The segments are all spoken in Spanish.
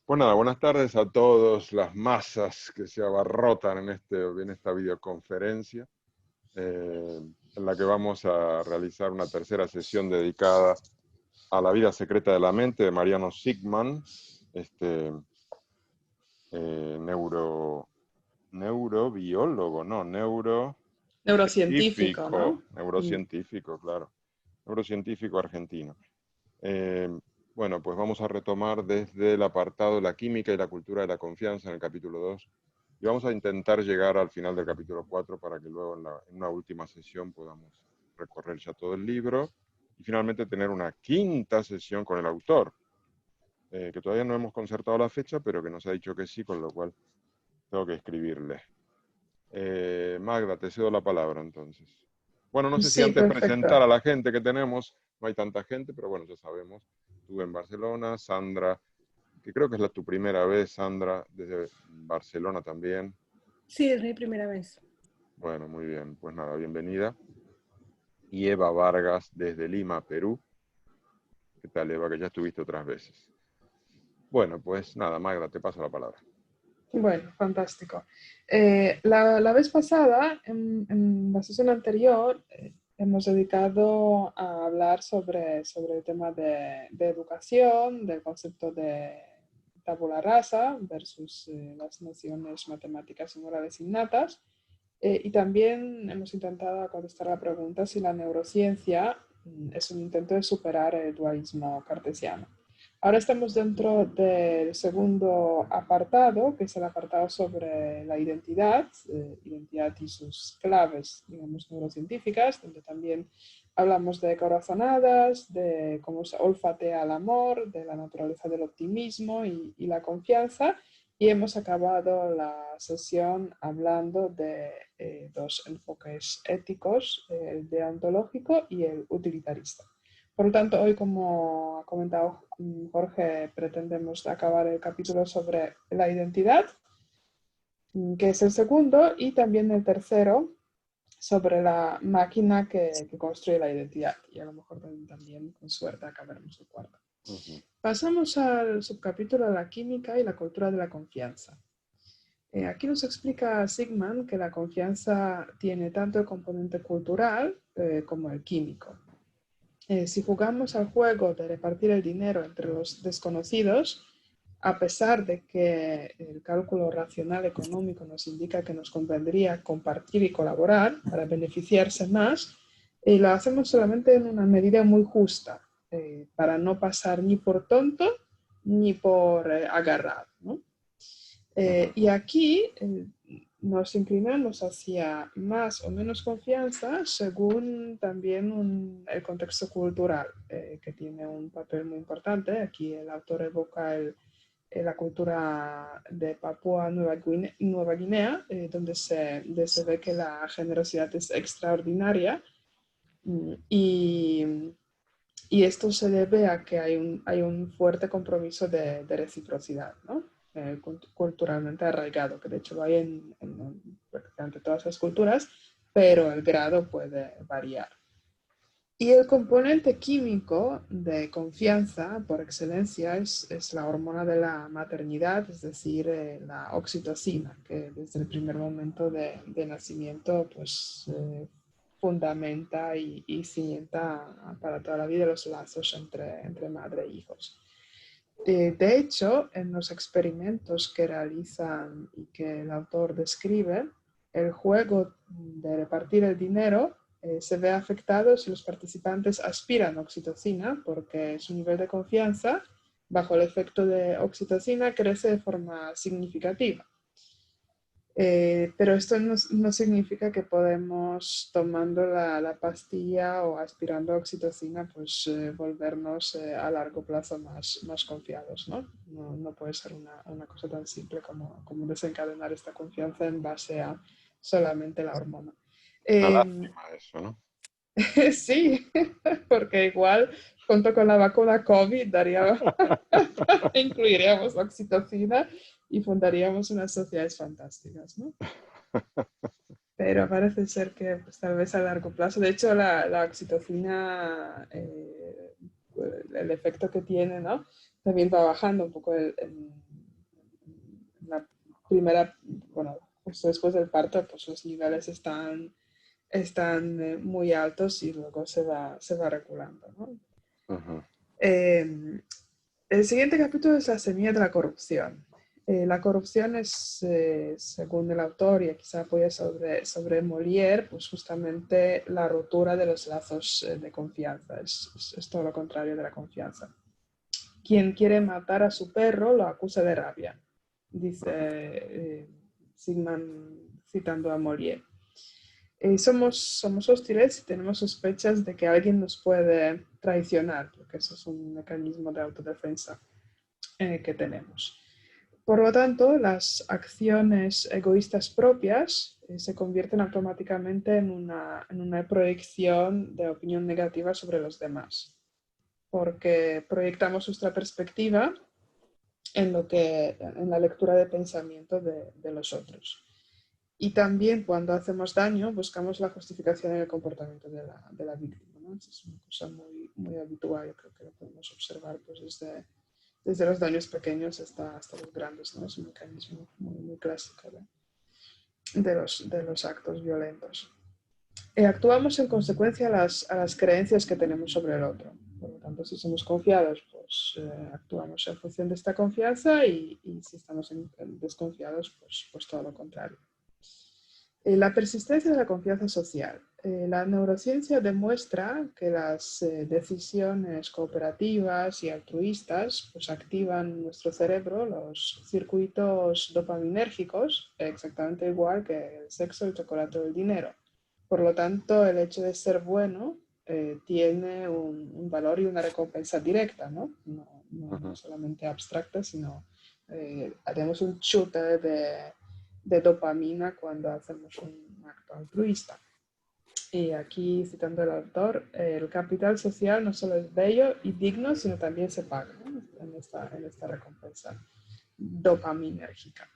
Pues nada, buenas tardes a todos, las masas que se abarrotan en esta videoconferencia, en la que vamos a realizar una tercera sesión dedicada a la vida secreta de la mente de Mariano Sigman, este neuro, neurobiólogo, no, Neurocientífico, neurocientífico, ¿no? neurocientífico, claro, neurocientífico argentino. Eh, bueno, pues vamos a retomar desde el apartado de la química y la cultura de la confianza en el capítulo 2 y vamos a intentar llegar al final del capítulo 4 para que luego en una última sesión podamos recorrer ya todo el libro y finalmente tener una quinta sesión con el autor, que todavía no hemos concertado la fecha, pero que nos ha dicho que sí, con lo cual tengo que escribirle. Magda, te cedo la palabra entonces. Bueno, no sé si Sí, antes presentar perfecto. a la gente que tenemos, no hay tanta gente, pero bueno, ya sabemos. Estuve en Barcelona, Sandra, que creo que es tu primera vez, Sandra, desde Barcelona también. Sí, es mi primera vez. Bueno, muy bien, pues nada, bienvenida. Y Eva Vargas desde Lima, Perú. ¿Qué tal, Eva? Que ya estuviste otras veces. Bueno, pues nada, Magda, te paso la palabra. Bueno, fantástico. La vez pasada, en la sesión anterior, hemos dedicado a hablar sobre el tema de educación, del concepto de tabula rasa versus las nociones matemáticas y morales innatas. Y también hemos intentado contestar la pregunta si la neurociencia es un intento de superar el dualismo cartesiano. Ahora estamos dentro del segundo apartado, que es el apartado sobre la identidad y sus claves, digamos, neurocientíficas, donde también hablamos de corazonadas, de cómo se olfatea el amor, de la naturaleza del optimismo y la confianza. Y hemos acabado la sesión hablando de dos enfoques éticos, el deontológico y el utilitarista. Por lo tanto, hoy, como ha comentado Jorge, pretendemos acabar el capítulo sobre la identidad, que es el segundo, y también el tercero, sobre la máquina que construye la identidad. Y a lo mejor también, con suerte, acabaremos el cuarto. Pasamos al subcapítulo de la química y la cultura de la confianza. Aquí nos explica Sigman que la confianza tiene tanto el componente cultural como el químico. Si jugamos al juego de repartir el dinero entre los desconocidos, a pesar de que el cálculo racional económico nos indica que nos convendría compartir y colaborar para beneficiarse más, lo hacemos solamente en una medida muy justa, para no pasar ni por tonto ni por agarrado, ¿no? Y aquí nos inclinamos hacia más o menos confianza según también el contexto cultural, que tiene un papel muy importante. Aquí el autor evoca la cultura de Papúa Nueva Guinea, donde se ve que la generosidad es extraordinaria. Y, y esto se debe a que hay un fuerte compromiso de reciprocidad, ¿no? Culturalmente arraigado, que de hecho lo hay en prácticamente todas las culturas, pero el grado puede variar. Y el componente químico de confianza por excelencia es la hormona de la maternidad, es decir, la oxitocina, que desde el primer momento de nacimiento pues, fundamenta y cienta para toda la vida los lazos entre madre e hijos. De hecho, en los experimentos que realizan y que el autor describe, el juego de repartir el dinero se ve afectado si los participantes aspiran oxitocina, porque su nivel de confianza bajo el efecto de oxitocina crece de forma significativa. Pero esto no significa que podemos, tomando la pastilla o aspirando a oxitocina, pues volvernos a largo plazo más confiados, ¿no? No puede ser una cosa tan simple como desencadenar esta confianza en base a solamente la hormona. Una lástima eso, ¿no? Sí, porque igual junto con la vacuna COVID incluiríamos la oxitocina y fundaríamos unas sociedades fantásticas, ¿no? Pero parece ser que pues, tal vez a largo plazo, de hecho la oxitocina, el efecto que tiene, ¿no? También va bajando un poco primera, bueno, justo después del parto, pues los niveles están muy altos y luego se va regulando, ¿no? Ajá. El siguiente capítulo es la semilla de la corrupción. La corrupción es, según el autor, y aquí se apoya sobre Molière, pues justamente la rotura de los lazos de confianza. Es todo lo contrario de la confianza. Quien quiere matar a su perro lo acusa de rabia, dice Sigmund citando a Molière. Somos hostiles y tenemos sospechas de que alguien nos puede traicionar, porque eso es un mecanismo de autodefensa que tenemos. Por lo tanto, las acciones egoístas propias se convierten automáticamente en una proyección de opinión negativa sobre los demás, porque proyectamos nuestra perspectiva en la lectura de pensamiento de los otros. Y también cuando hacemos daño buscamos la justificación en el comportamiento de la víctima, ¿no? Es una cosa muy, muy habitual, yo creo que lo podemos observar pues, desde los daños pequeños hasta los grandes, ¿no? Es un mecanismo muy, muy clásico de los actos violentos. Actuamos en consecuencia a las creencias que tenemos sobre el otro. Por lo tanto, si somos confiados, pues actuamos en función de esta confianza y si estamos desconfiados, pues todo lo contrario. La persistencia de la confianza social. La neurociencia demuestra que las decisiones cooperativas y altruistas pues, activan en nuestro cerebro los circuitos dopaminérgicos, exactamente igual que el sexo, el chocolate o el dinero. Por lo tanto, el hecho de ser bueno tiene un valor y una recompensa directa, ¿no? No solamente abstracta, sino haremos un chute de dopamina cuando hacemos un acto altruista. Y aquí, citando al autor, el capital social no solo es bello y digno, sino también se paga, ¿no? en esta recompensa dopaminérgica.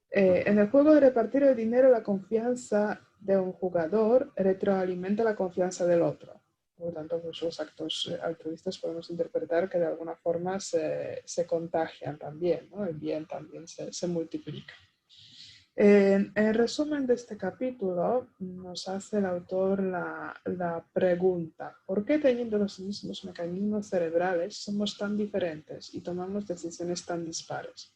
En el juego de repartir el dinero, la confianza de un jugador retroalimenta la confianza del otro. Por lo tanto, pues, los actos altruistas podemos interpretar que de alguna forma se contagian también, ¿no? El bien también se multiplica. En resumen de este capítulo, nos hace el autor la pregunta: ¿por qué teniendo los mismos mecanismos cerebrales somos tan diferentes y tomamos decisiones tan dispares?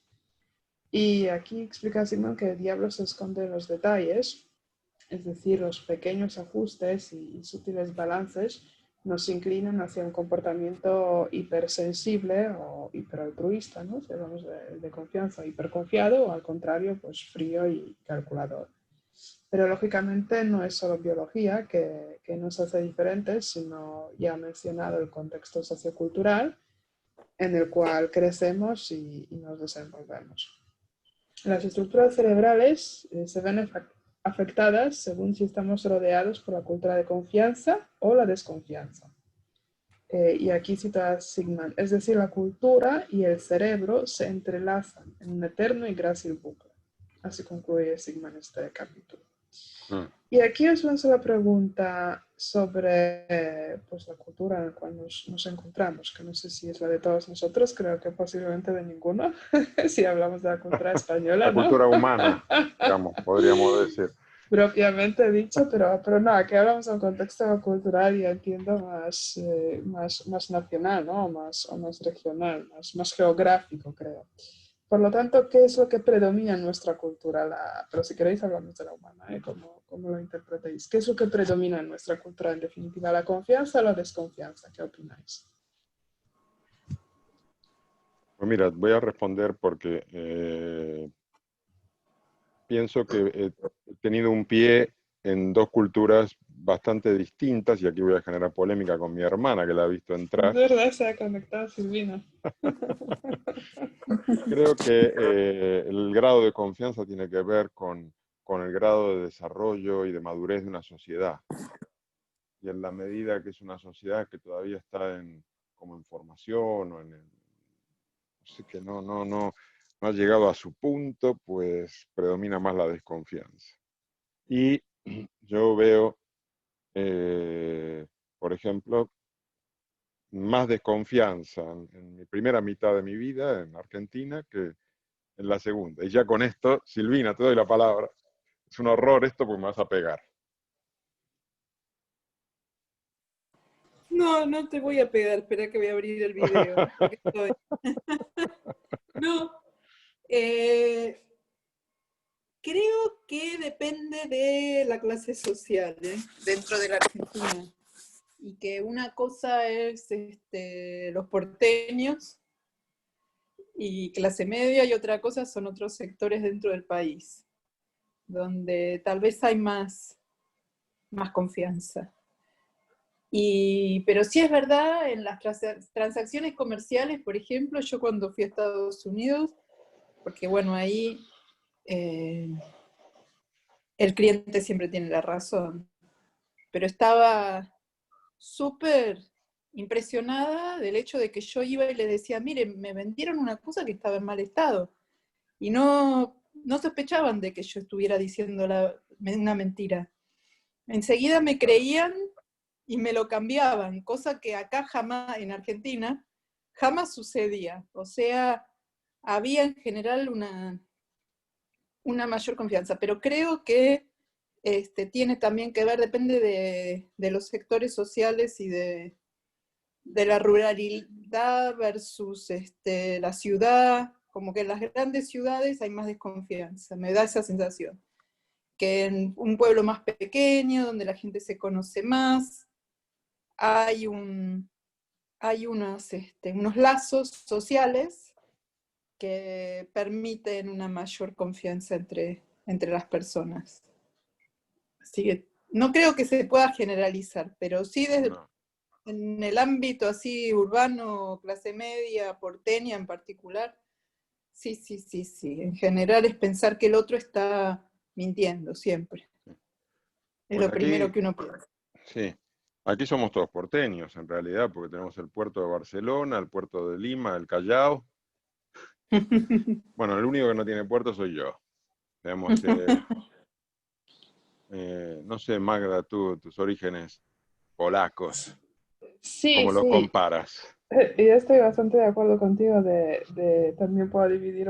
Y aquí explica Simon que el diablo se esconde en los detalles, es decir, los pequeños ajustes y sutiles balances nos inclinan hacia un comportamiento hipersensible o hiperaltruista, ¿no? Si hablamos de confianza, hiperconfiado, o al contrario, pues frío y calculador. Pero lógicamente no es solo biología que nos hace diferentes, sino ya mencionado el contexto sociocultural en el cual crecemos y nos desenvolvemos. Las estructuras cerebrales se ven afectadas según si estamos rodeados por la cultura de confianza o la desconfianza. Y aquí cita Sigmund, es decir, la cultura y el cerebro se entrelazan en un eterno y grácil bucle. Así concluye Sigmund este capítulo. Y aquí os lanzo la pregunta sobre pues, la cultura en la cual nos encontramos, que no sé si es la de todos nosotros, creo que posiblemente de ninguno, si hablamos de la cultura española, La ¿no? cultura humana, digamos, podríamos decir. Propiamente dicho, pero no, aquí hablamos de un contexto cultural y entiendo más nacional, ¿no? O más regional, más geográfico, creo. Por lo tanto, ¿qué es lo que predomina en nuestra cultura? Pero si queréis hablamos de la humana, ¿eh? ¿Cómo lo interpretáis? ¿Qué es lo que predomina en nuestra cultura, en definitiva? ¿La confianza o la desconfianza? ¿Qué opináis? Pues mira, voy a responder porque pienso que he tenido un pie en dos culturas bastante distintas, y aquí voy a generar polémica con mi hermana, que la ha visto Es entrar. verdad, se ha conectado Silvina. Creo que el grado de confianza tiene que ver con el grado de desarrollo y de madurez de una sociedad. Y en la medida que es una sociedad que todavía está como en formación o así que no ha llegado a su punto, pues predomina más la desconfianza. Y yo veo, por ejemplo, más desconfianza en mi primera mitad de mi vida en Argentina que en la segunda. Y ya con esto, Silvina, te doy la palabra. Es un horror esto porque me vas a pegar. No, no te voy a pegar, espera que voy a abrir el video. Aquí estoy. No, creo que depende de la clase social, dentro de la Argentina. Y que una cosa es los porteños y clase media, y otra cosa son otros sectores dentro del país, donde tal vez hay más confianza. Pero sí es verdad, en las transacciones comerciales, por ejemplo, yo cuando fui a Estados Unidos, porque bueno, ahí el cliente siempre tiene la razón, pero estaba súper impresionada del hecho de que yo iba y le decía, mire, me vendieron una cosa que estaba en mal estado, y no sospechaban de que yo estuviera diciendo una mentira. Enseguida me creían y me lo cambiaban, cosa que acá jamás, en Argentina, jamás sucedía. O sea, había en general una mayor confianza, pero creo que tiene también que ver, depende de los sectores sociales y de la ruralidad versus la ciudad, como que en las grandes ciudades hay más desconfianza, me da esa sensación, que en un pueblo más pequeño, donde la gente se conoce más, hay unos lazos sociales que permiten una mayor confianza entre las personas. Así que no creo que se pueda generalizar, pero sí No. en el ámbito así urbano, clase media, porteña en particular, sí. En general es pensar que el otro está mintiendo siempre. Es Bueno, lo primero aquí, que uno piensa. sí, aquí somos todos porteños en realidad, porque tenemos el puerto de Barcelona, el puerto de Lima, el Callao. Bueno, el único que no tiene puerto soy yo. Digamos que, no sé, Magda, tus orígenes polacos, Sí, ¿cómo los sí. comparas? Y estoy bastante de acuerdo contigo también puedo dividir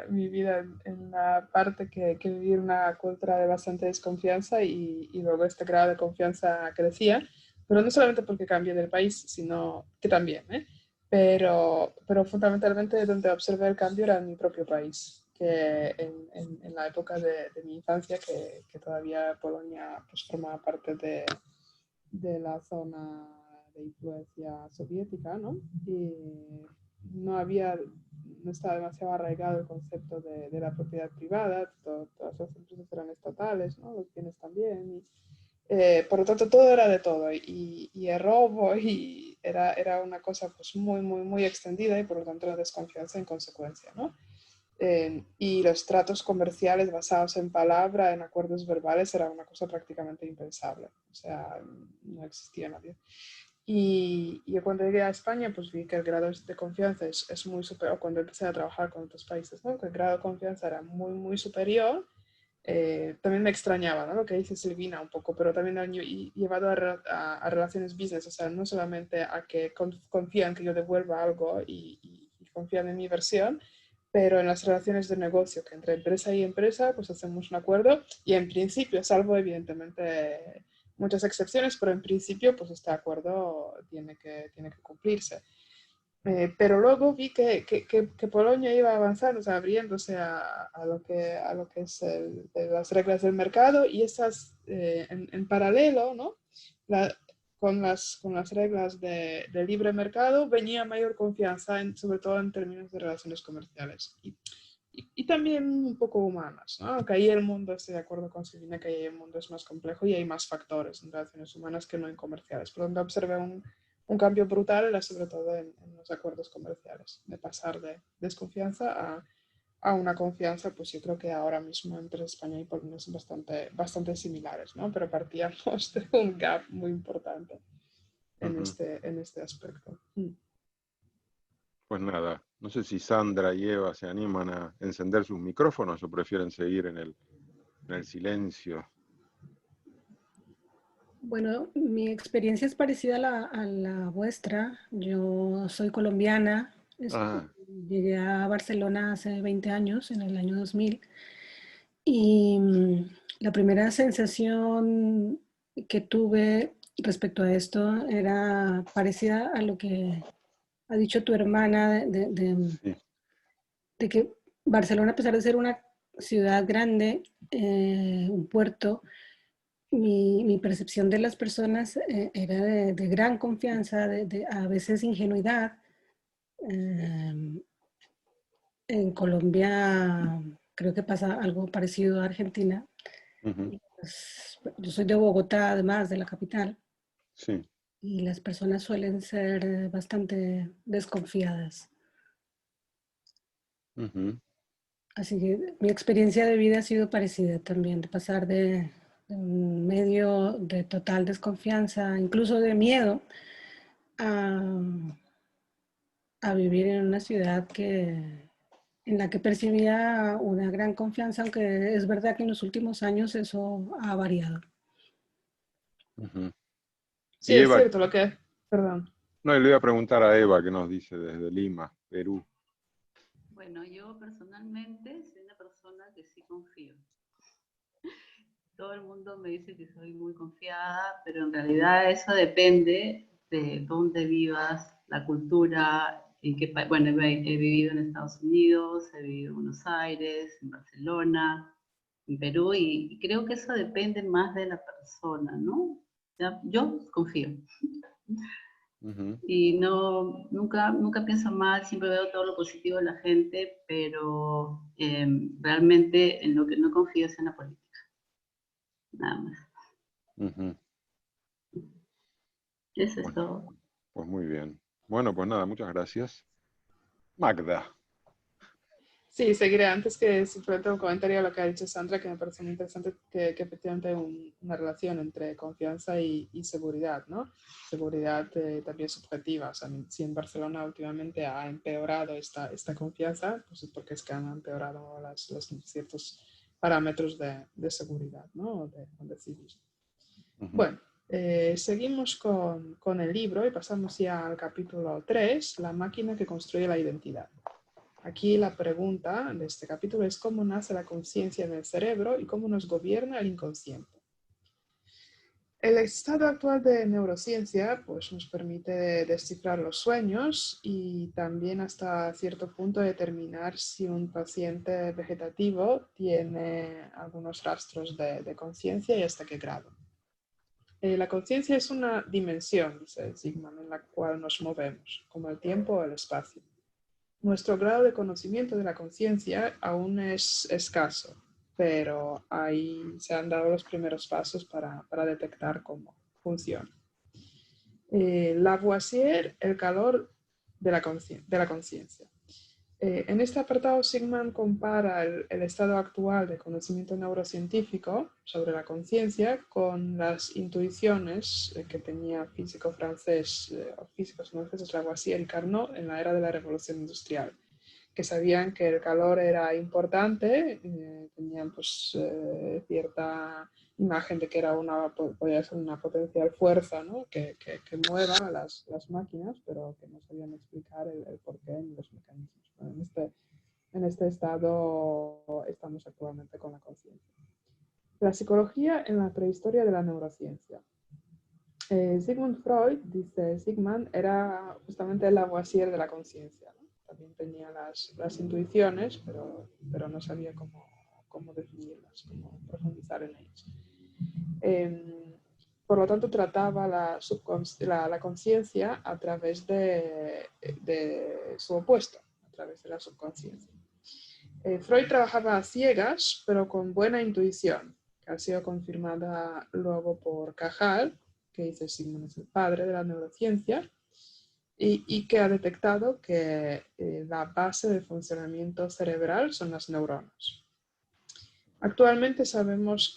mi vida en la parte que vivir una cultura de bastante desconfianza y luego este grado de confianza crecía, pero no solamente porque cambié del país, sino que también, ¿eh? Pero fundamentalmente donde observé el cambio era en mi propio país, que en la época de mi infancia, que todavía Polonia pues, formaba parte de la zona de influencia soviética, ¿no? Y no estaba demasiado arraigado el concepto de la propiedad privada, todas las empresas eran estatales, ¿no? Los bienes también, por lo tanto todo era de todo, y el robo, y era una cosa pues muy extendida, y por lo tanto la desconfianza en consecuencia, ¿no? Y los tratos comerciales basados en palabra, en acuerdos verbales, era una cosa prácticamente impensable. O sea, no existía nadie. Y yo cuando llegué a España, pues vi que el grado de confianza es muy superior, cuando empecé a trabajar con otros países, ¿no? Que el grado de confianza era muy superior. También me extrañaba, ¿no? Lo que dice Silvina un poco, pero también llevado a relaciones business, o sea, no solamente a que confían que yo devuelva algo y confían en mi versión, pero en las relaciones de negocio, que entre empresa y empresa, pues hacemos un acuerdo y en principio, salvo evidentemente muchas excepciones, pero en principio, pues este acuerdo tiene que cumplirse. Pero luego vi que Polonia iba avanzando, o sea, abriéndose a lo que es las reglas del mercado, y esas en paralelo, ¿no? La, con las reglas de libre mercado venía mayor confianza, sobre todo en términos de relaciones comerciales y también un poco humanas, ¿no? Aunque ahí el mundo, estoy de acuerdo con Silvina, que ahí el mundo es más complejo y hay más factores en relaciones humanas que no en comerciales. Por donde observé un cambio brutal era sobre todo en los acuerdos comerciales, de pasar de desconfianza a una confianza, pues yo creo que ahora mismo entre España y Polonia son bastante similares, ¿no? Pero partíamos de un gap muy importante Ujú. en este aspecto. Pues nada, no sé si Sandra y Eva se animan a encender sus micrófonos o prefieren seguir en el silencio. Bueno, mi experiencia es parecida a la vuestra. Yo soy colombiana, Ah, Llegué a Barcelona hace 20 años, en el año 2000, y la primera sensación que tuve respecto a esto era parecida a lo que ha dicho tu hermana Sí. de que Barcelona, a pesar de ser una ciudad grande, un puerto, mi percepción de las personas era de gran confianza, de a veces ingenuidad. En Colombia creo que pasa algo parecido a Argentina. Ujú. Pues, yo soy de Bogotá, además de la capital, Sí. y las personas suelen ser bastante desconfiadas. Ujú. Así que mi experiencia de vida ha sido parecida también, de pasar de un medio de total desconfianza, incluso de miedo, a, a vivir en una ciudad en la que percibía una gran confianza, aunque es verdad que en los últimos años eso ha variado. Ujú. Sí, Y es Eva, cierto lo que... Perdón. no, le iba a preguntar a Eva qué nos dice desde Lima, Perú. Bueno, yo personalmente soy una persona que sí confío. Todo el mundo me dice que soy muy confiada, pero en realidad eso depende de dónde vivas, la cultura, en qué país. Bueno, he vivido en Estados Unidos, he vivido en Buenos Aires, en Barcelona, en Perú, y creo que eso depende más de la persona, ¿no? Ya, yo confío. Ujú. Y no, nunca pienso mal, siempre veo todo lo positivo de la gente, pero realmente en lo que no confío es en la política, nada más. Ujú. Eso es Bueno, todo. pues muy bien. Bueno, pues nada, muchas gracias. Magda. Sí, seguiré antes que simplemente un comentario a lo que ha dicho Sandra, que me parece muy interesante que efectivamente hay una relación entre confianza y seguridad, ¿no? Seguridad también subjetiva. O sea, si en Barcelona últimamente ha empeorado esta confianza, pues es porque es que han empeorado los ciertos parámetros de seguridad, ¿no? De civismo. Ujú. Bueno, seguimos con el libro y pasamos ya al capítulo 3, la máquina que construye la identidad. Aquí la pregunta de este capítulo es cómo nace la conciencia en el cerebro y cómo nos gobierna el inconsciente. El estado actual de neurociencia pues, nos permite descifrar los sueños y también hasta cierto punto determinar si un paciente vegetativo tiene algunos rastros de conciencia y hasta qué grado. La conciencia es una dimensión, dice Sigmund, en la cual nos movemos, como el tiempo o el espacio. Nuestro grado de conocimiento de la conciencia aún es escaso, pero ahí se han dado los primeros pasos para detectar cómo funciona. Lavoisier, el calor de la conciencia. En este apartado, Sigmund compara el estado actual de conocimiento neurocientífico sobre la conciencia con las intuiciones que tenía físicos franceses Lavoisier y Carnot en la era de la Revolución Industrial, que sabían que el calor era importante, tenían pues, cierta imagen de que era podía ser una potencial fuerza, ¿no? que mueva las máquinas, pero que no sabían explicar el porqué ni los mecanismos. Bueno, en este estado estamos actualmente con la conciencia. La psicología en la prehistoria de la neurociencia. Sigmund Freud, dice Sigmund, era justamente el Lavoisier de la conciencia, ¿no? También tenía las intuiciones, pero no sabía cómo definirlas, cómo profundizar en ellas. Por lo tanto, trataba la conciencia a través de su opuesto, a través de la subconsciencia. Freud trabajaba a ciegas, pero con buena intuición, que ha sido confirmada luego por Cajal, que dice Sigmund es el padre de la neurociencia, y que ha detectado que la base del funcionamiento cerebral son las neuronas. Actualmente sabemos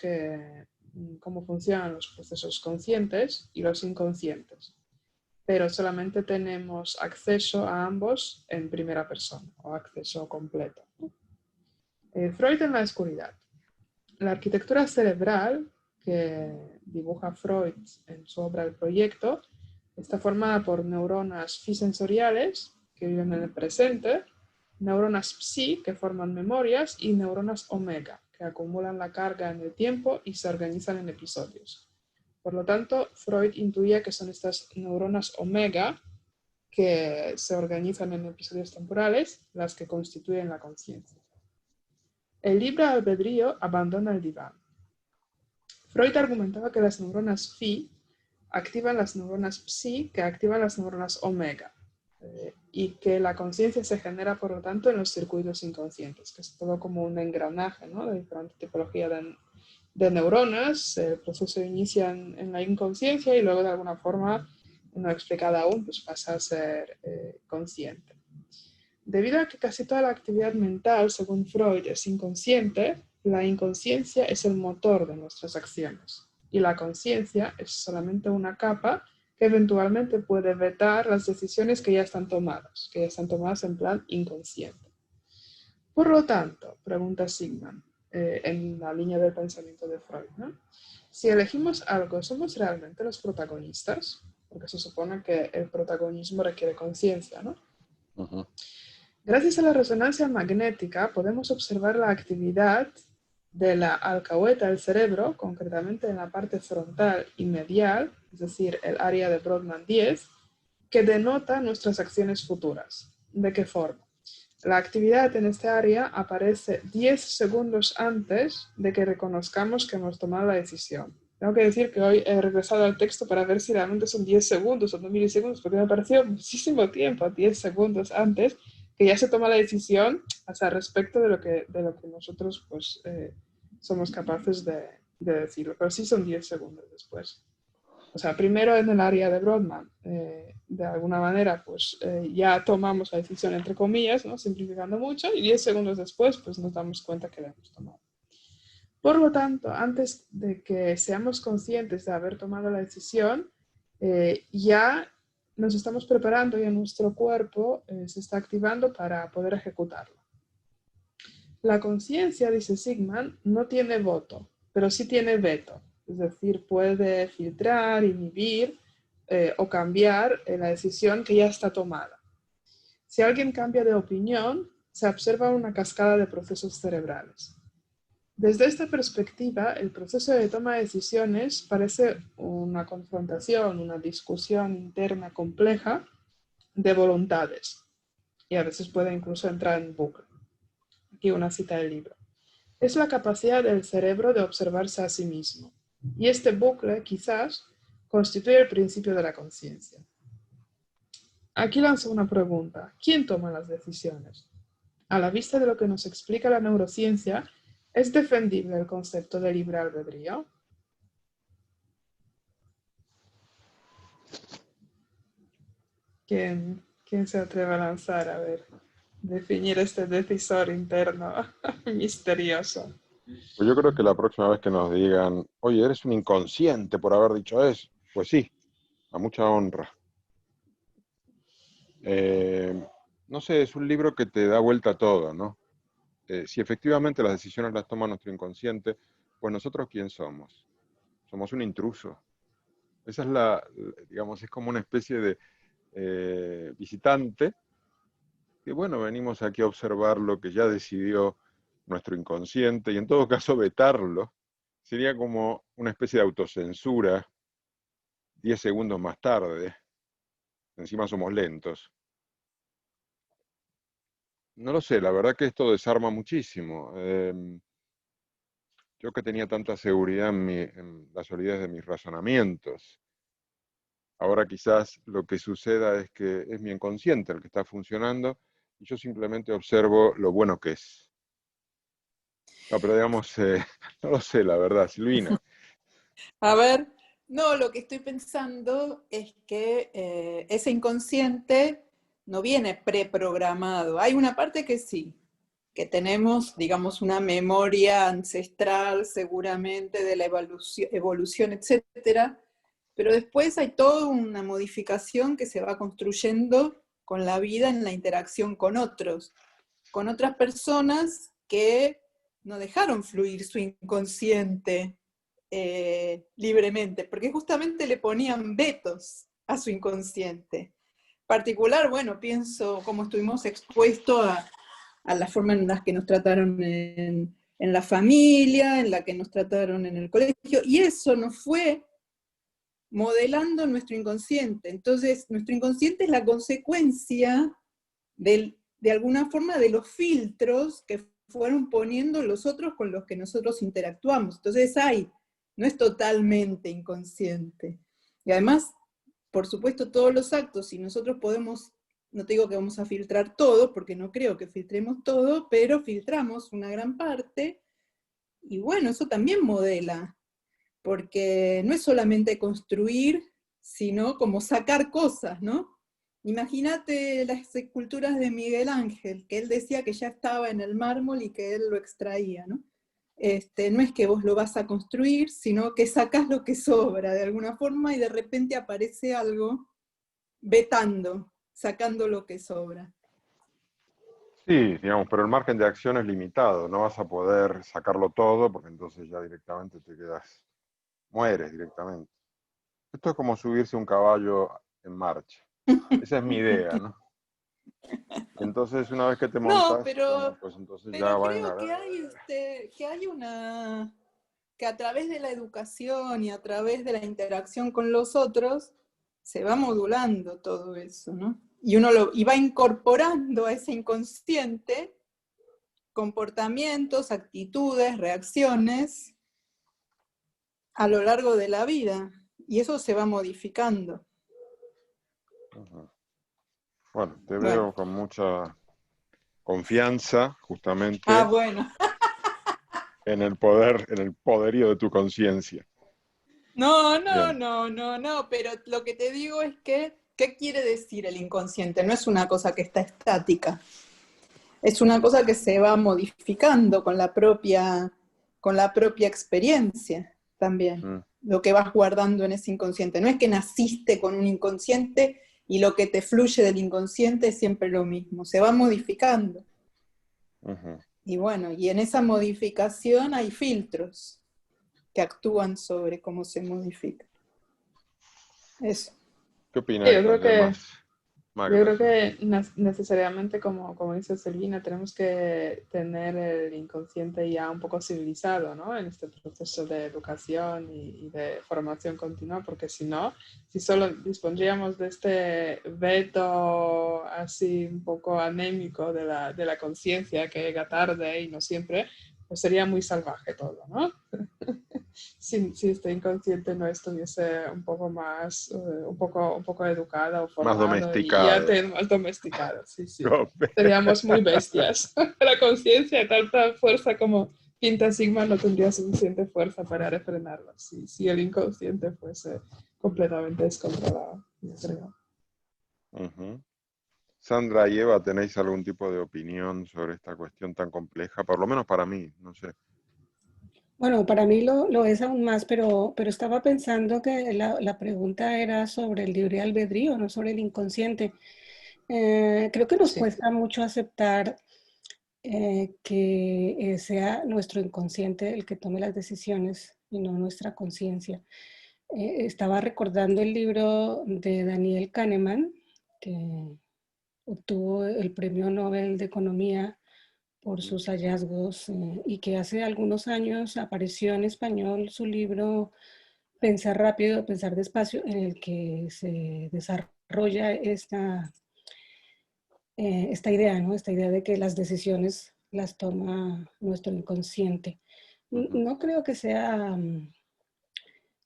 cómo funcionan los procesos conscientes y los inconscientes, pero solamente tenemos acceso a ambos en primera persona o acceso completo. Freud en la oscuridad. La arquitectura cerebral que dibuja Freud en su obra El Proyecto está formada por neuronas fisensoriales que viven en el presente neuronas psi, que forman memorias, y neuronas omega, que acumulan la carga en el tiempo y se organizan en episodios. Por lo tanto, Freud intuía que son estas neuronas omega que se organizan en episodios temporales las que constituyen la conciencia. El libre albedrío abandona el diván. Freud argumentaba que las neuronas phi activan las neuronas psi, que activan las neuronas omega, y que la conciencia se genera, por lo tanto, en los circuitos inconscientes, que es todo como un engranaje, ¿no?, de diferente tipología de neuronas. El proceso inicia en la inconsciencia y luego, de alguna forma, no explicada aún, pues pasa a ser consciente. Debido a que casi toda la actividad mental, según Freud, es inconsciente, la inconsciencia es el motor de nuestras acciones y la conciencia es solamente una capa que eventualmente puede vetar las decisiones que ya están tomadas en plan inconsciente. Por lo tanto, pregunta Sigman, en la línea del pensamiento de Freud, ¿no?, si elegimos algo, ¿somos realmente los protagonistas? Porque se supone que el protagonismo requiere conciencia, ¿no? Ujú. Gracias a la resonancia magnética podemos observar la actividad de la alcahueta del cerebro, concretamente en la parte frontal y medial, es decir, el área de Brodmann 10, que denota nuestras acciones futuras. ¿De qué forma? La actividad en este área aparece 10 segundos antes de que reconozcamos que hemos tomado la decisión. Tengo que decir que hoy he regresado al texto para ver si realmente son 10 segundos o 2 milisegundos, porque me pareció muchísimo tiempo, 10 segundos antes, que ya se toma la decisión hasta respecto de lo que nosotros pues, somos capaces de decirlo. Pero sí son 10 segundos después. O sea, primero en el área de Brodmann, de alguna manera, pues ya tomamos la decisión, entre comillas, ¿no?, simplificando mucho, y 10 segundos después, pues nos damos cuenta que la hemos tomado. Por lo tanto, antes de que seamos conscientes de haber tomado la decisión, ya nos estamos preparando y nuestro cuerpo se está activando para poder ejecutarlo. La conciencia, dice Sigman, no tiene voto, pero sí tiene veto. Es decir, puede filtrar, inhibir o cambiar la decisión que ya está tomada. Si alguien cambia de opinión, se observa una cascada de procesos cerebrales. Desde esta perspectiva, el proceso de toma de decisiones parece una confrontación, una discusión interna compleja de voluntades, y a veces puede incluso entrar en bucle. Aquí una cita del libro. Es la capacidad del cerebro de observarse a sí mismo, y este bucle quizás constituye el principio de la conciencia. Aquí lanzo una pregunta. ¿Quién toma las decisiones? A la vista de lo que nos explica la neurociencia, ¿es defendible el concepto de libre albedrío? ¿Quién se atreve a lanzar, a ver, definir este decisor interno misterioso? Pues yo creo que la próxima vez que nos digan, oye, eres un inconsciente por haber dicho eso, pues sí, a mucha honra. No sé, es un libro que te da vuelta a todo, ¿no? Si efectivamente las decisiones las toma nuestro inconsciente, pues nosotros ¿quién somos? Somos un intruso. Esa es digamos, es como una especie de visitante, que bueno, venimos aquí a observar lo que ya decidió nuestro inconsciente, y en todo caso vetarlo sería como una especie de autocensura 10 segundos más tarde. Encima somos lentos. No lo sé, la verdad que esto desarma muchísimo. Yo que tenía tanta seguridad en la solidez de mis razonamientos, ahora quizás lo que suceda es que es mi inconsciente el que está funcionando y yo simplemente observo lo bueno que es. No, pero digamos, no lo sé, la verdad, Silvina. A ver, no, lo que estoy pensando es que ese inconsciente no viene preprogramado. Hay una parte que sí, que tenemos, digamos, una memoria ancestral seguramente de la evolución, etcétera, pero después hay toda una modificación que se va construyendo con la vida en la interacción con otros, con otras personas que no dejaron fluir su inconsciente libremente, porque justamente le ponían vetos a su inconsciente. Particular, bueno, pienso cómo estuvimos expuestos a la forma en la que nos trataron en la familia, en la que nos trataron en el colegio, y eso nos fue modelando nuestro inconsciente. Entonces, nuestro inconsciente es la consecuencia de alguna forma de los filtros que fueron poniendo los otros con los que nosotros interactuamos. Entonces no es totalmente inconsciente. Y además, por supuesto, todos los actos, si nosotros podemos, no te digo que vamos a filtrar todo, porque no creo que filtremos todo, pero filtramos una gran parte, y bueno, eso también modela, porque no es solamente construir, sino como sacar cosas, ¿no? Imagínate las esculturas de Miguel Ángel, que él decía que ya estaba en el mármol y que él lo extraía, ¿no? No es que vos lo vas a construir, sino que sacás lo que sobra de alguna forma y de repente aparece algo vetando, sacando lo que sobra. Sí, digamos, pero el margen de acción es limitado, no vas a poder sacarlo todo porque entonces ya directamente te quedas, mueres directamente. Esto es como subirse a un caballo en marcha. Esa es mi idea, ¿no? Entonces, una vez que te No, montas, bueno, pues entonces ya va en creo que hay que a través de la educación y a través de la interacción con los otros, se va modulando todo eso, ¿no? Y y va incorporando a ese inconsciente comportamientos, actitudes, reacciones a lo largo de la vida. Y eso se va modificando. Ujú. Bueno, te veo con mucha confianza, justamente, Bueno. en el poderío de tu conciencia. Bien. No, pero lo que te digo es que, ¿qué quiere decir el inconsciente? No es una cosa que está estática, es una cosa que se va modificando con la propia experiencia también, lo que vas guardando en ese inconsciente. No es que naciste con un inconsciente y lo que te fluye del inconsciente es siempre lo mismo, se va modificando. Ujú. Y bueno, y en esa modificación hay filtros que actúan sobre cómo se modifica. Eso. ¿Qué Sí, opinas de estos temas, yo Magda? creo que necesariamente, como dice Selina, tenemos que tener el inconsciente ya un poco civilizado, ¿no? En este proceso de educación y de formación continua, porque si no, si solo dispondríamos de este veto así un poco anémico de la conciencia que llega tarde y no siempre, pues sería muy salvaje todo, ¿no? Si este inconsciente no estuviese un poco más, un poco educado o Más formado y ya domesticado. más domesticado, sí. Seríamos muy bestias. La conciencia de tanta fuerza como Quinta Sigma no tendría suficiente fuerza para refrenarlo si el inconsciente fuese completamente descontrolado, yo creo. Ujú. Sandra y Eva, ¿tenéis algún tipo de opinión sobre esta cuestión tan compleja? Por lo menos para mí, no sé. Bueno, para mí lo es aún más, pero estaba pensando que la pregunta era sobre el libre albedrío, no sobre el inconsciente. Creo que nos Sí. cuesta mucho aceptar que sea nuestro inconsciente el que tome las decisiones y no nuestra conciencia. Estaba recordando el libro de Daniel Kahneman, que obtuvo el Premio Nobel de Economía por sus hallazgos y que hace algunos años apareció en español su libro Pensar rápido, pensar despacio, en el que se desarrolla esta idea, ¿no? Esta idea de que las decisiones las toma nuestro inconsciente. No creo que sea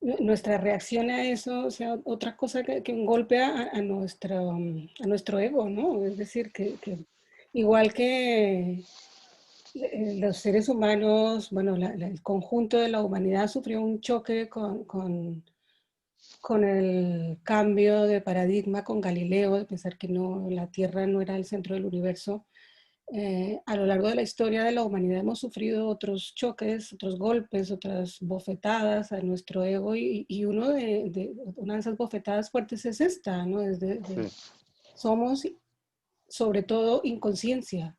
nuestra reacción a eso sea otra cosa que un golpe a nuestro ego, ¿no? Es decir, que igual que los seres humanos, bueno, el conjunto de la humanidad sufrió un choque con el cambio de paradigma con Galileo, de pensar que no, la Tierra no era el centro del universo. A lo largo de la historia de la humanidad hemos sufrido otros choques, otros golpes, otras bofetadas a nuestro ego y una de esas bofetadas fuertes es esta, ¿no? Sí. Somos sobre todo inconsciencia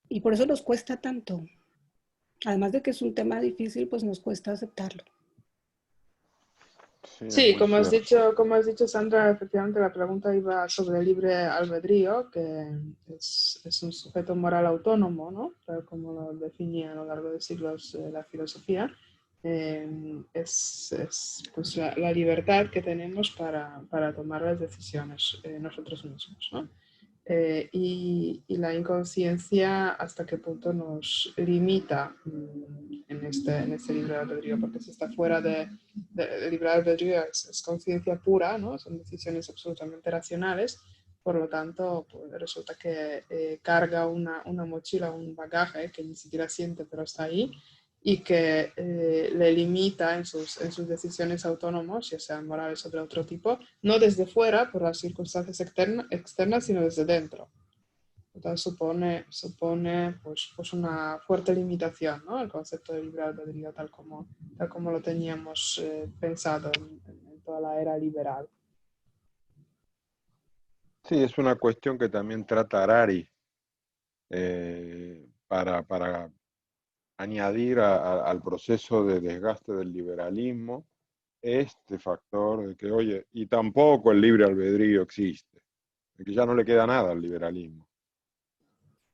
y por eso nos cuesta tanto. Además de que es un tema difícil, pues nos cuesta aceptarlo. Sí, es Sí, muy cierto. como has dicho, Sandra, efectivamente la pregunta iba sobre el libre albedrío, que es un sujeto moral autónomo, ¿no? Tal como lo definía a lo largo de siglos la filosofía. Pues la libertad que tenemos para tomar las decisiones nosotros mismos, ¿no? Y la inconsciencia hasta qué punto nos limita en este libre albedrío, porque si está fuera de libre albedrío es conciencia pura, ¿no? Son decisiones absolutamente racionales, por lo tanto pues resulta que carga una mochila, un bagaje que ni siquiera siente pero está ahí, y que le limita en sus decisiones autónomas, ya sean morales o de otro tipo, no desde fuera por las circunstancias externas, sino desde dentro. Entonces supone pues una fuerte limitación, ¿no? El concepto de libre albedrío tal como lo teníamos pensado en toda la era liberal. Sí, es una cuestión que también trata Harari para añadir al proceso de desgaste del liberalismo este factor de que, oye, y tampoco el libre albedrío existe, de que ya no le queda nada al liberalismo.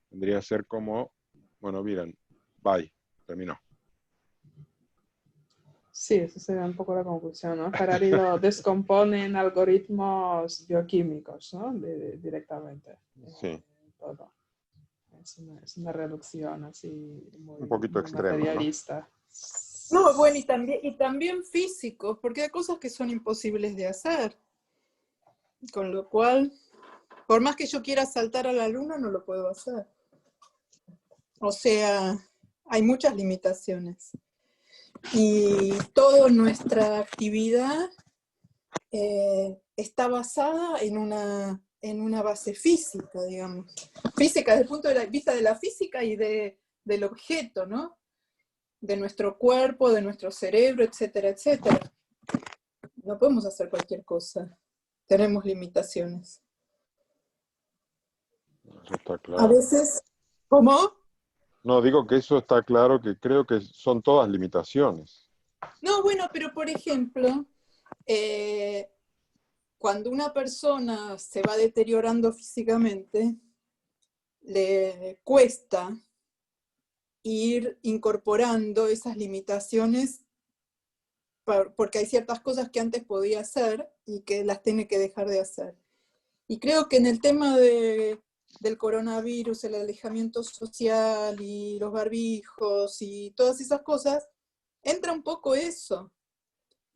Tendría que ser como, bueno, miren, bye, terminó. Sí, esa sería un poco la conclusión, ¿no? Harari lo descompone en algoritmos bioquímicos, ¿no? Directamente. Sí, Todo. Es una reducción así un muy, poquito muy extrema, ¿no? materialista. No, bueno, y también físicos, porque hay cosas que son imposibles de hacer. Con lo cual, por más que yo quiera saltar a la luna, no lo puedo hacer. O sea, hay muchas limitaciones. Y toda nuestra actividad está basada en una base física, digamos. Física desde el punto de vista de la física y del objeto, ¿no? De nuestro cuerpo, de nuestro cerebro, etcétera, etcétera. No podemos hacer cualquier cosa. Tenemos limitaciones. Eso está A claro. veces, ¿cómo? No, digo que eso está claro, que creo que son todas limitaciones. No, bueno, pero por ejemplo, cuando una persona se va deteriorando físicamente, le cuesta ir incorporando esas limitaciones porque hay ciertas cosas que antes podía hacer y que las tiene que dejar de hacer. Y creo que en el tema del coronavirus, el alejamiento social y los barbijos y todas esas cosas, entra un poco eso,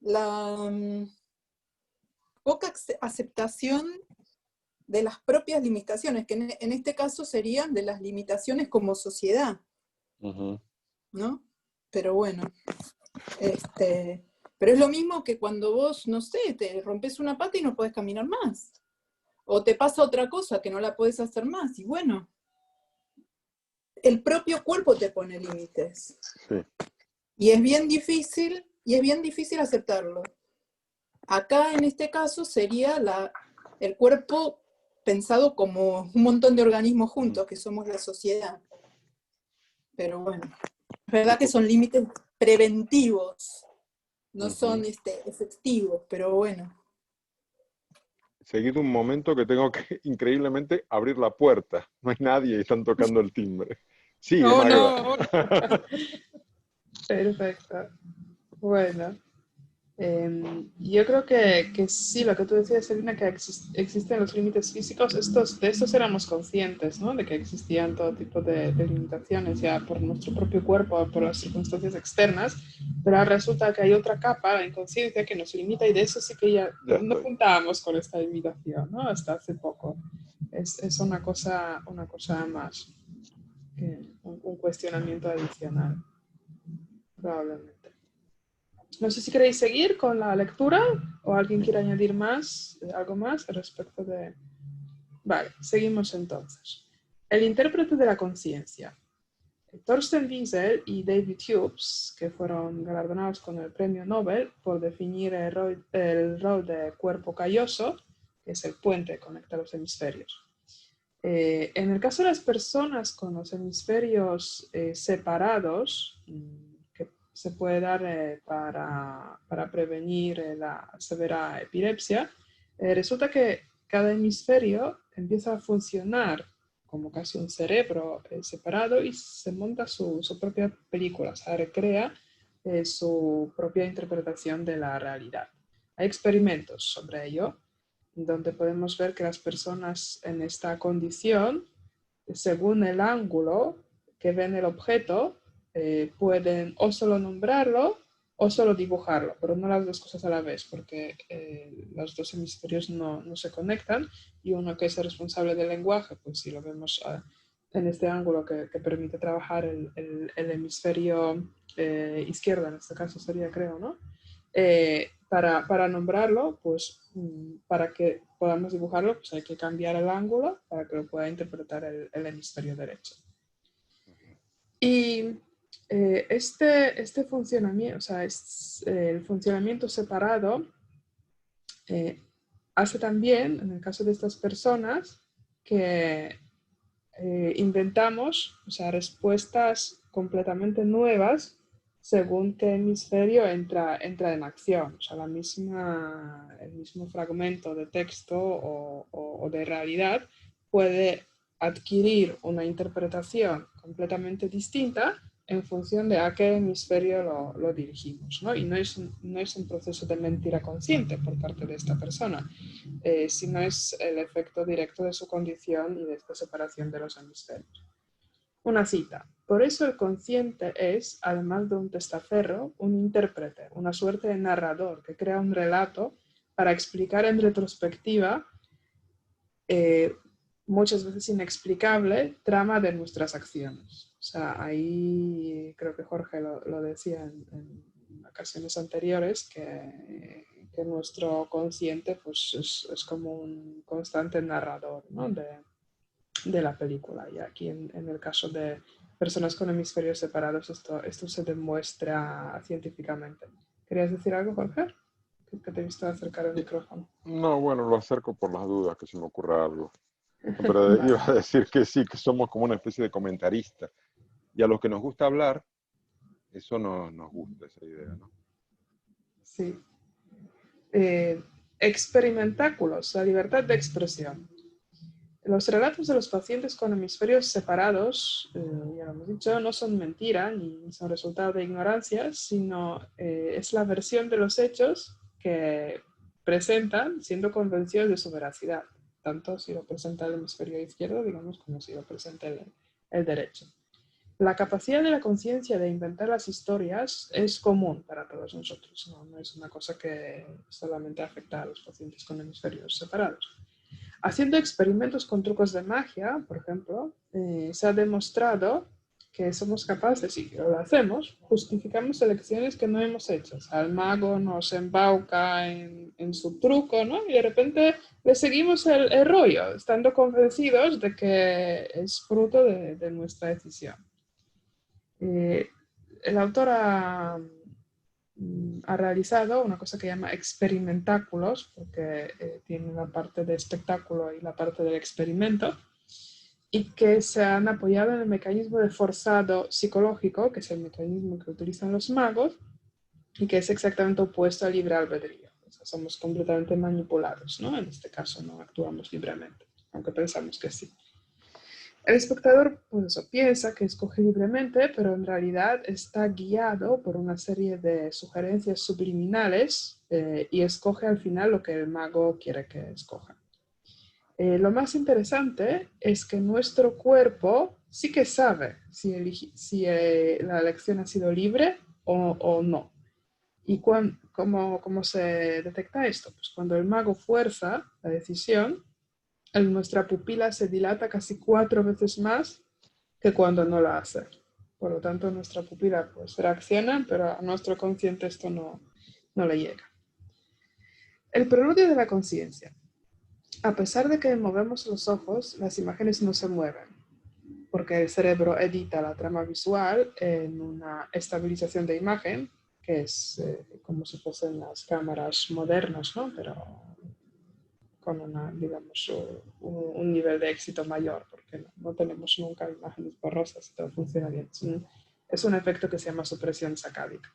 la poca aceptación de las propias limitaciones, que en este caso serían de las limitaciones como sociedad, ¿no? Pero bueno, pero es lo mismo que cuando vos, no sé, te rompes una pata y no podés caminar más. O te pasa otra cosa que no la podés hacer más. Y bueno, el propio cuerpo te pone límites. Sí. Y es bien difícil aceptarlo. Acá en este caso sería el cuerpo pensado como un montón de organismos juntos, que somos la sociedad. Pero bueno, es verdad que son límites preventivos, no son efectivos, pero bueno. Seguido un momento que tengo que increíblemente abrir la puerta. No hay nadie y están tocando el timbre. Sigue, No, Magda. no. Perfecto. Bueno, yo creo que sí, lo que tú decías, Elena, que existen los límites físicos, de estos éramos conscientes, ¿no? De que existían todo tipo de limitaciones ya por nuestro propio cuerpo, por las circunstancias externas, pero resulta que hay otra capa, la inconsciencia, que nos limita y de eso sí que ya Ya no estoy. contábamos con esta limitación, ¿no? Hasta hace poco. Es una cosa más, un cuestionamiento adicional, probablemente. No sé si queréis seguir con la lectura o alguien quiere añadir algo más respecto de... Vale, seguimos entonces. El intérprete de la conciencia. Thorsten Wiesel y David Hughes, que fueron galardonados con el premio Nobel por definir el rol de cuerpo calloso, que es el puente que conecta los hemisferios. En el caso de las personas con los hemisferios separados, que se puede dar para prevenir la severa epilepsia, resulta que cada hemisferio empieza a funcionar como casi un cerebro separado y se monta su propia película, o sea, recrea su propia interpretación de la realidad. Hay experimentos sobre ello, donde podemos ver que las personas en esta condición, según el ángulo que ven el objeto, pueden o solo nombrarlo o solo dibujarlo, pero no las dos cosas a la vez, porque los dos hemisferios no se conectan, y uno que es el responsable del lenguaje, pues si lo vemos en este ángulo que permite trabajar el hemisferio izquierdo, en este caso sería, creo, ¿no? Para nombrarlo, pues para que podamos dibujarlo, pues hay que cambiar el ángulo para que lo pueda interpretar el hemisferio derecho. Y este funcionamiento, o sea, el funcionamiento separado hace también, en el caso de estas personas, que inventamos, o sea, respuestas completamente nuevas según qué hemisferio entra en acción. O sea, el mismo fragmento de texto o de realidad puede adquirir una interpretación completamente distinta en función de a qué hemisferio lo dirigimos, ¿no? Y no es un proceso de mentira consciente por parte de esta persona, sino es el efecto directo de su condición y de esta separación de los hemisferios. Una cita. Por eso el consciente es, además de un testaferro, un intérprete, una suerte de narrador que crea un relato para explicar en retrospectiva, muchas veces inexplicable, trama de nuestras acciones. O sea, ahí creo que Jorge lo decía en ocasiones anteriores, que nuestro consciente pues, es como un constante narrador, ¿no? de la película. Y aquí en el caso de personas con hemisferios separados, esto se demuestra científicamente. ¿Querías decir algo, Jorge? Que te he visto acercar el micrófono. No, bueno, lo acerco por las dudas, que se me ocurra algo. Pero Vale. iba a decir que sí, que somos como una especie de comentarista. Y a los que nos gusta hablar, eso nos gusta, esa idea, ¿no? Sí. Experimentáculos, la libertad de expresión. Los relatos de los pacientes con hemisferios separados, ya lo hemos dicho, no son mentira ni son resultado de ignorancia, sino es la versión de los hechos que presentan siendo convencidos de su veracidad, tanto si lo presenta el hemisferio izquierdo, digamos, como si lo presenta el derecho. La capacidad de la conciencia de inventar las historias es común para todos nosotros, no es una cosa que solamente afecta a los pacientes con hemisferios separados. Haciendo experimentos con trucos de magia, por ejemplo, se ha demostrado que somos capaces, y lo hacemos, justificamos elecciones que no hemos hecho. O sea, el mago nos embauca en su truco, ¿no? Y de repente le seguimos el rollo, estando convencidos de que es fruto de nuestra decisión. El autor ha realizado una cosa que llama experimentáculos, porque tiene la parte de espectáculo y la parte del experimento, y que se han apoyado en el mecanismo de forzado psicológico, que es el mecanismo que utilizan los magos, y que es exactamente opuesto al libre albedrío. O sea, somos completamente manipulados, ¿no? En este caso no actuamos libremente, aunque pensamos que sí. El espectador, pues eso, piensa que escoge libremente, pero en realidad está guiado por una serie de sugerencias subliminales y escoge al final lo que el mago quiere que escoja. Lo más interesante es que nuestro cuerpo sí que sabe si la elección ha sido libre o no. ¿Y cómo se detecta esto? Pues cuando el mago fuerza la decisión, nuestra pupila se dilata casi 4 veces más que cuando no la hace. Por lo tanto, nuestra pupila pues reacciona, pero a nuestro consciente esto no le llega. El preludio de la conciencia. A pesar de que movemos los ojos, las imágenes no se mueven, porque el cerebro edita la trama visual en una estabilización de imagen, que es como si fuesen las cámaras modernas, ¿no? Pero con digamos, un nivel de éxito mayor, porque no tenemos nunca imágenes borrosas y todo funciona bien. Es un efecto que se llama supresión sacádica.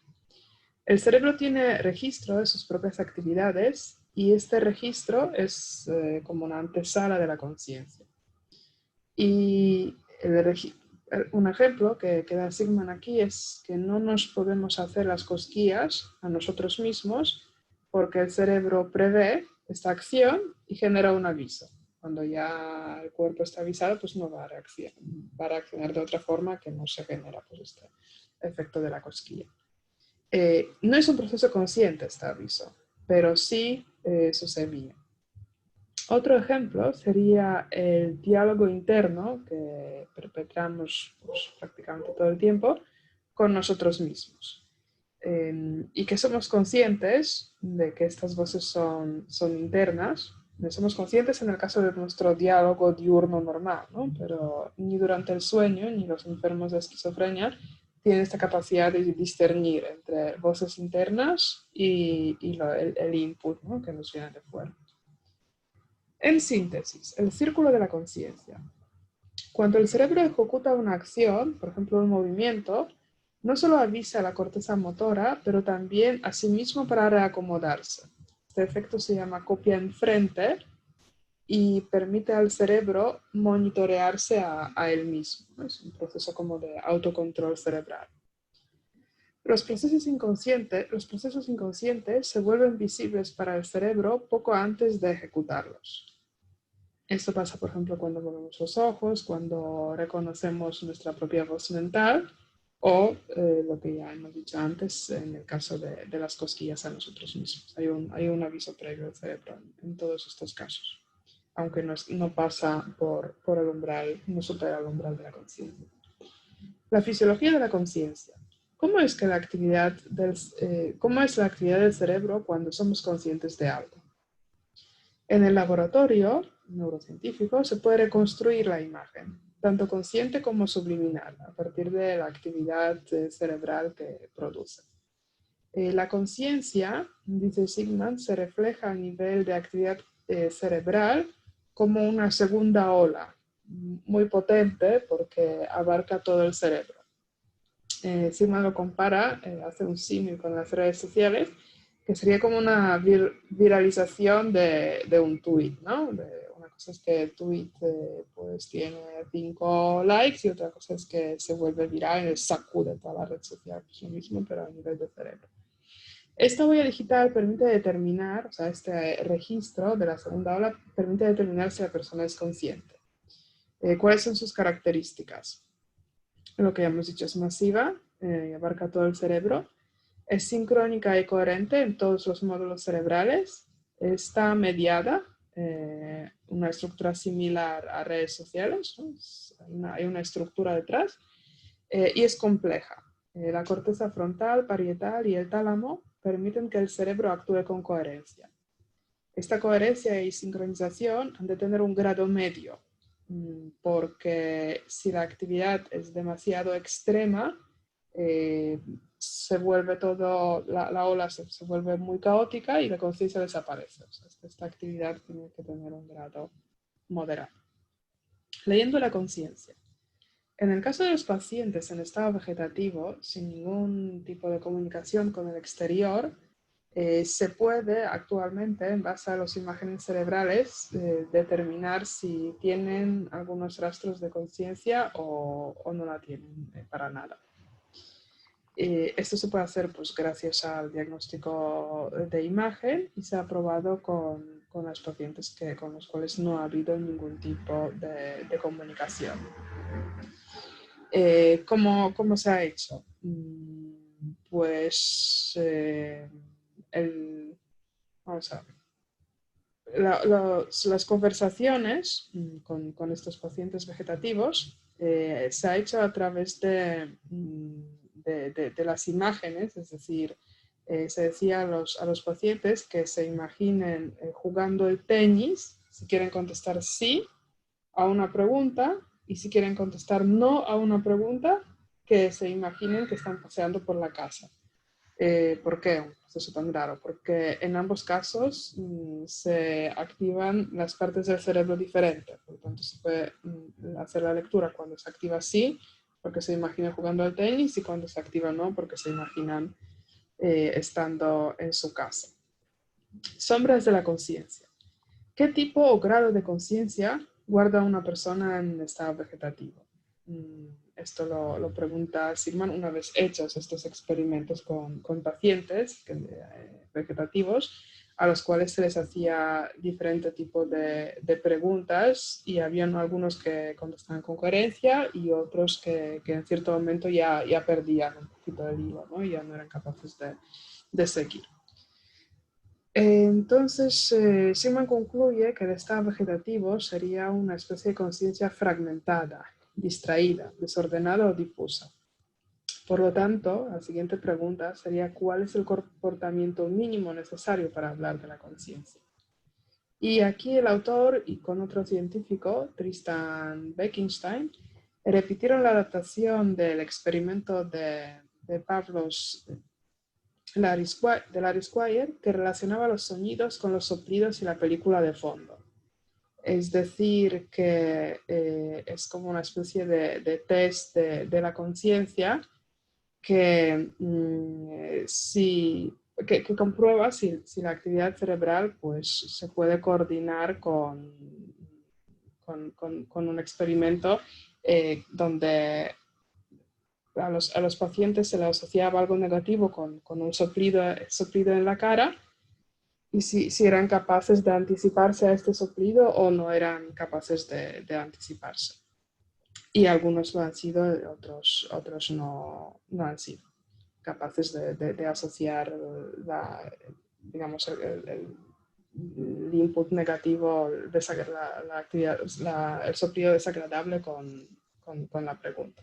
El cerebro tiene registro de sus propias actividades y este registro es como una antesala de la conciencia. Y un ejemplo que da Sigman aquí es que no nos podemos hacer las cosquillas a nosotros mismos porque el cerebro prevé esta acción y genera un aviso. Cuando ya el cuerpo está avisado, pues no va a reaccionar de otra forma que no se genera pues, este efecto de la cosquilla. No es un proceso consciente este aviso, pero sí sucedía. Otro ejemplo sería el diálogo interno que perpetramos pues, prácticamente todo el tiempo con nosotros mismos. Y que somos conscientes de que estas voces son internas. Somos conscientes en el caso de nuestro diálogo diurno normal, ¿no? Pero ni durante el sueño ni los enfermos de esquizofrenia tienen esta capacidad de discernir entre voces internas y el input, ¿no? Que nos viene de fuera. En síntesis, el círculo de la conciencia. Cuando el cerebro ejecuta una acción, por ejemplo un movimiento, no solo avisa a la corteza motora, pero también a sí mismo para reacomodarse. Este efecto se llama copia enfrente y permite al cerebro monitorearse a él mismo. Es un proceso como de autocontrol cerebral. Los procesos inconscientes se vuelven visibles para el cerebro poco antes de ejecutarlos. Esto pasa, por ejemplo, cuando movemos los ojos, cuando reconocemos nuestra propia voz mental o lo que ya hemos dicho antes en el caso de las cosquillas a nosotros mismos. Hay un aviso previo al cerebro en todos estos casos, aunque no pasa por el umbral, no supera el umbral de la conciencia. La fisiología de la conciencia. ¿Cómo es la actividad del cerebro cuando somos conscientes de algo? En el laboratorio neurocientífico se puede reconstruir la imagen, tanto consciente como subliminal, a partir de la actividad cerebral que produce. La conciencia, dice Sigman, se refleja a nivel de actividad cerebral como una segunda ola, muy potente porque abarca todo el cerebro. Sigman lo compara, hace un símil con las redes sociales, que sería como una viralización de un tweet, ¿no? Una cosa es que el tweet pues tiene 5 likes y otra cosa es que se vuelve viral y sacude toda la red social, pues lo mismo, pero a nivel de cerebro. Esta huella digital permite determinar, o sea, este registro de la segunda ola permite determinar si la persona es consciente. ¿Cuáles son sus características? Lo que ya hemos dicho es masiva, y abarca todo el cerebro. Es sincrónica y coherente en todos los módulos cerebrales. Está mediada, una estructura similar a redes sociales, ¿no? Hay una estructura detrás, y es compleja. La corteza frontal, parietal y el tálamo permiten que el cerebro actúe con coherencia. Esta coherencia y sincronización han de tener un grado medio, porque si la actividad es demasiado extrema, se vuelve todo, la ola se vuelve muy caótica y la conciencia desaparece. O sea, esta actividad tiene que tener un grado moderado. Leyendo la conciencia. En el caso de los pacientes en estado vegetativo, sin ningún tipo de comunicación con el exterior, se puede actualmente, en base a las imágenes cerebrales, determinar si tienen algunos rastros de conciencia o no la tienen para nada. Esto se puede hacer pues, gracias al diagnóstico de imagen y se ha probado con los pacientes con los cuales no ha habido ningún tipo de comunicación. ¿Cómo se ha hecho? Pues vamos a ver. Las conversaciones con estos pacientes vegetativos se ha hecho a través de las imágenes, es decir, se decía a los pacientes que se imaginen jugando el tenis, si quieren contestar sí a una pregunta y si quieren contestar no a una pregunta, que se imaginen que están paseando por la casa. ¿Por qué? Pues eso tan raro, porque en ambos casos se activan las partes del cerebro diferentes, por lo tanto se puede hacer la lectura cuando se activa sí porque se imaginan jugando al tenis, y cuando se activan no, porque se imaginan estando en su casa. Sombras de la conciencia. ¿Qué tipo o grado de conciencia guarda una persona en estado vegetativo? Esto lo pregunta Sigman una vez hechos estos experimentos con pacientes vegetativos, a los cuales se les hacía diferente tipo de preguntas, y habían algunos que contestaban con coherencia y otros que en cierto momento ya perdían un poquito el hilo, ¿no? Ya no eran capaces de seguir. Entonces, Sigman concluye que el estado vegetativo sería una especie de conciencia fragmentada, distraída, desordenada o difusa. Por lo tanto, la siguiente pregunta sería: ¿cuál es el comportamiento mínimo necesario para hablar de la conciencia? Y aquí el autor, y con otro científico, Tristan Beckenstein, repitieron la adaptación del experimento de Pavlos de Larry Squire, que relacionaba los sonidos con los soplidos y la película de fondo. Es decir, que es como una especie de test de la conciencia que, que comprueba si la actividad cerebral pues, se puede coordinar con un experimento donde a los pacientes se les asociaba algo negativo con un soplido en la cara, y si eran capaces de anticiparse a este soplido o no eran capaces de anticiparse. Y algunos lo han sido, otros no han sido capaces de asociar digamos, el input negativo, la actividad, el soplido desagradable con la pregunta.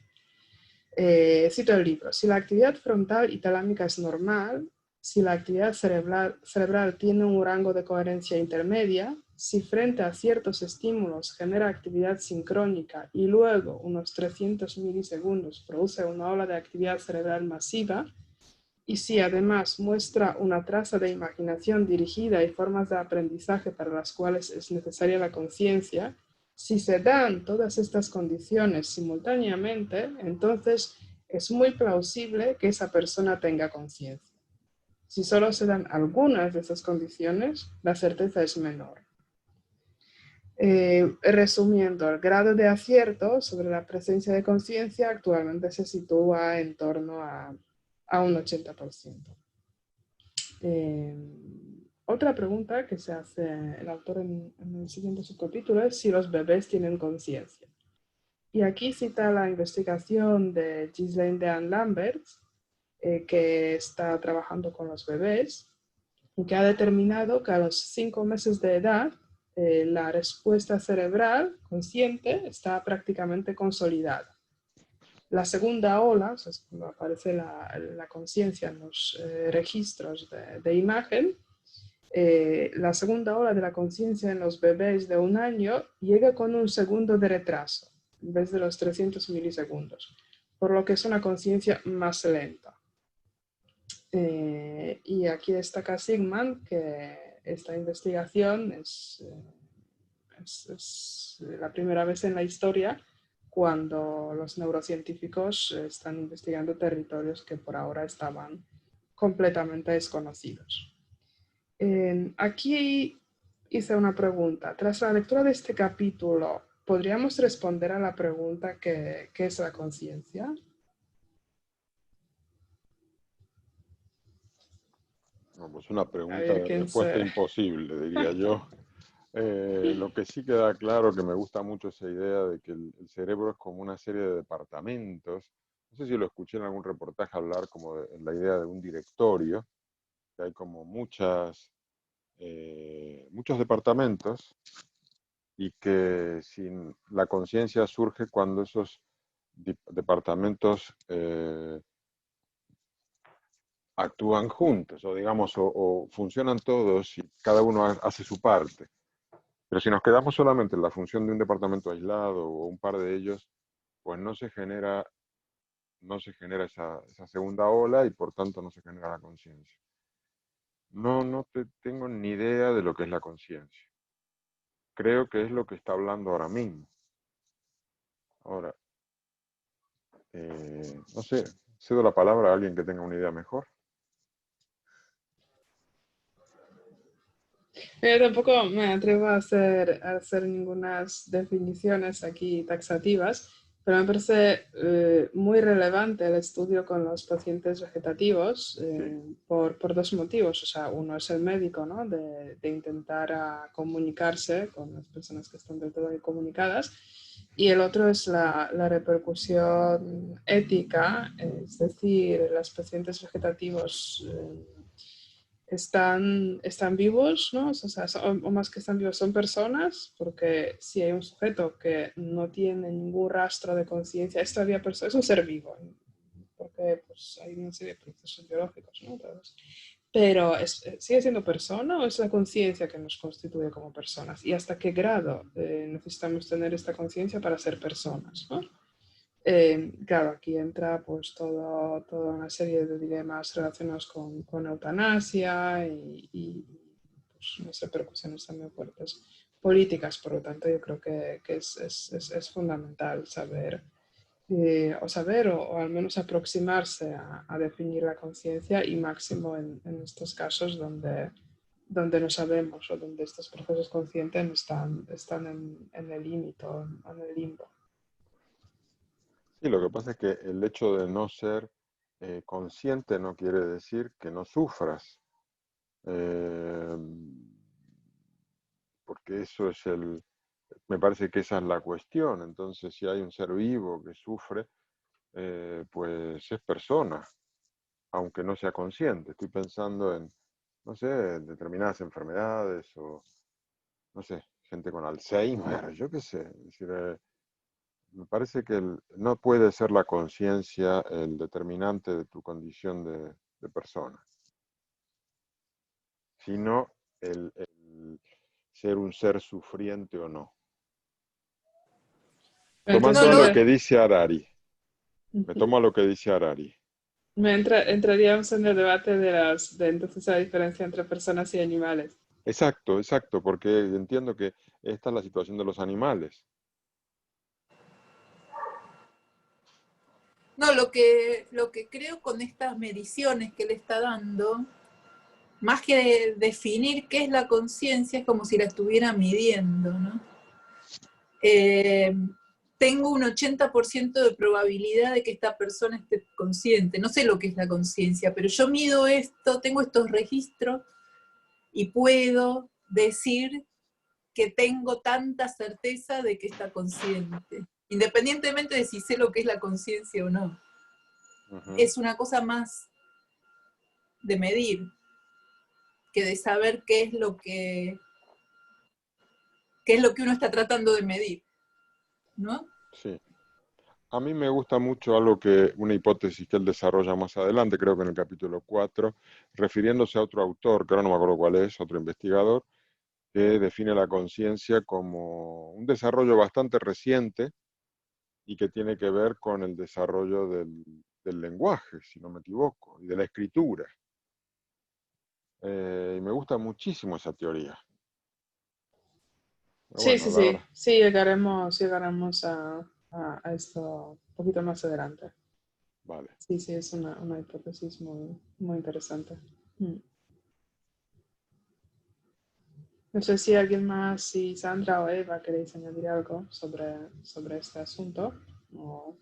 Cito el libro: si la actividad frontal y talámica es normal, si la actividad cerebral tiene un rango de coherencia intermedia, si frente a ciertos estímulos genera actividad sincrónica y luego, unos 300 milisegundos, produce una ola de actividad cerebral masiva, y si además muestra una traza de imaginación dirigida y formas de aprendizaje para las cuales es necesaria la conciencia, si se dan todas estas condiciones simultáneamente, entonces es muy plausible que esa persona tenga conciencia. Si solo se dan algunas de esas condiciones, la certeza es menor. Resumiendo, el grado de acierto sobre la presencia de conciencia actualmente se sitúa en torno a un 80%. Otra pregunta que se hace el autor en el siguiente subcapítulo es si los bebés tienen conciencia. Y aquí cita la investigación de Ghislaine Dean Lambert, que está trabajando con los bebés, y que ha determinado que a los 5 meses de edad la respuesta cerebral consciente está prácticamente consolidada. La segunda ola, o sea, es cuando aparece la conciencia en los registros de imagen, la segunda ola de la conciencia en los bebés de 1 año llega con un segundo de retraso, en vez de los 300 milisegundos, por lo que es una conciencia más lenta. Y aquí destaca Sigman que esta investigación es la primera vez en la historia cuando los neurocientíficos están investigando territorios que por ahora estaban completamente desconocidos. Aquí hice una pregunta. Tras la lectura de este capítulo, ¿podríamos responder a la pregunta ¿qué es la conciencia? No, pues una pregunta ver, de respuesta imposible, diría yo. Lo que sí queda claro, que me gusta mucho esa idea de que el cerebro es como una serie de departamentos. No sé si lo escuché en algún reportaje hablar como de la idea de un directorio, que hay como muchos departamentos, y que sin la conciencia surge cuando esos departamentos actúan juntos, o digamos, o funcionan todos y cada uno hace su parte. Pero si nos quedamos solamente en la función de un departamento aislado o un par de ellos, pues no se genera esa segunda ola, y por tanto no se genera la conciencia. No tengo ni idea de lo que es la conciencia. Creo que es lo que está hablando ahora mismo. Ahora, No sé, cedo la palabra a alguien que tenga una idea mejor. Yo tampoco me atrevo a hacer ninguna definiciones aquí taxativas, pero me parece muy relevante el estudio con los pacientes vegetativos por dos motivos. O sea, uno es el médico, ¿no? De intentar comunicarse con las personas que están del todo incomunicadas, y el otro es la repercusión ética, es decir, los pacientes vegetativos están vivos, ¿no? O sea, o más que están vivos, son personas, porque si hay un sujeto que no tiene ningún rastro de conciencia, es todavía es un ser vivo, porque pues, hay una serie de procesos biológicos, ¿no? Pero ¿sigue siendo persona o es la conciencia que nos constituye como personas? ¿Y hasta qué grado necesitamos tener esta conciencia para ser personas, ¿no? Claro, aquí entra pues toda una serie de dilemas relacionados con eutanasia y pues, unas repercusiones también fuertes políticas. Por lo tanto, yo creo que es fundamental saber, o al menos aproximarse a definir la conciencia, y máximo en estos casos donde no sabemos o donde estos procesos conscientes están en el límite, en el limbo. Sí, lo que pasa es que el hecho de no ser consciente no quiere decir que no sufras, eh, porque eso es me parece que esa es la cuestión. Entonces, si hay un ser vivo que sufre, pues es persona, aunque no sea consciente. Estoy pensando en, no sé, determinadas enfermedades o, no sé, gente con Alzheimer, yo qué sé. Es decir, me parece que no puede ser la conciencia el determinante de tu condición de persona, sino el ser un ser sufriente o no. Entonces, Tomando No, lo lo, que dice Harari, me ujú. tomo lo que dice Harari. Entraríamos en el debate de entonces la diferencia entre personas y animales. Exacto, exacto, porque entiendo que esta es la situación de los animales. no, lo que creo con estas mediciones que le está dando, más que definir qué es la conciencia, es como si la estuviera midiendo, ¿no? Tengo un 80% de probabilidad de que esta persona esté consciente. No sé lo que es la conciencia, pero yo mido esto, tengo estos registros y puedo decir que tengo tanta certeza de que está consciente, independientemente de si sé lo que es la conciencia o no. Ujú. Es una cosa más de medir que de saber qué es lo que uno está tratando de medir, ¿no? Sí. A mí me gusta mucho una hipótesis que él desarrolla más adelante, creo que en el capítulo 4, refiriéndose a otro autor, que ahora no me acuerdo cuál es, otro investigador, que define la conciencia como un desarrollo bastante reciente y que tiene que ver con el desarrollo del lenguaje, si no me equivoco, y de la escritura. Y me gusta muchísimo esa teoría. Pero Sí, bueno, sí, la sí. verdad, Sí, llegaremos a esto un poquito más adelante. vale. Sí, sí, es una hipótesis muy interesante. Mm. No sé si alguien más, si Sandra o Eva queréis añadir algo sobre este asunto. O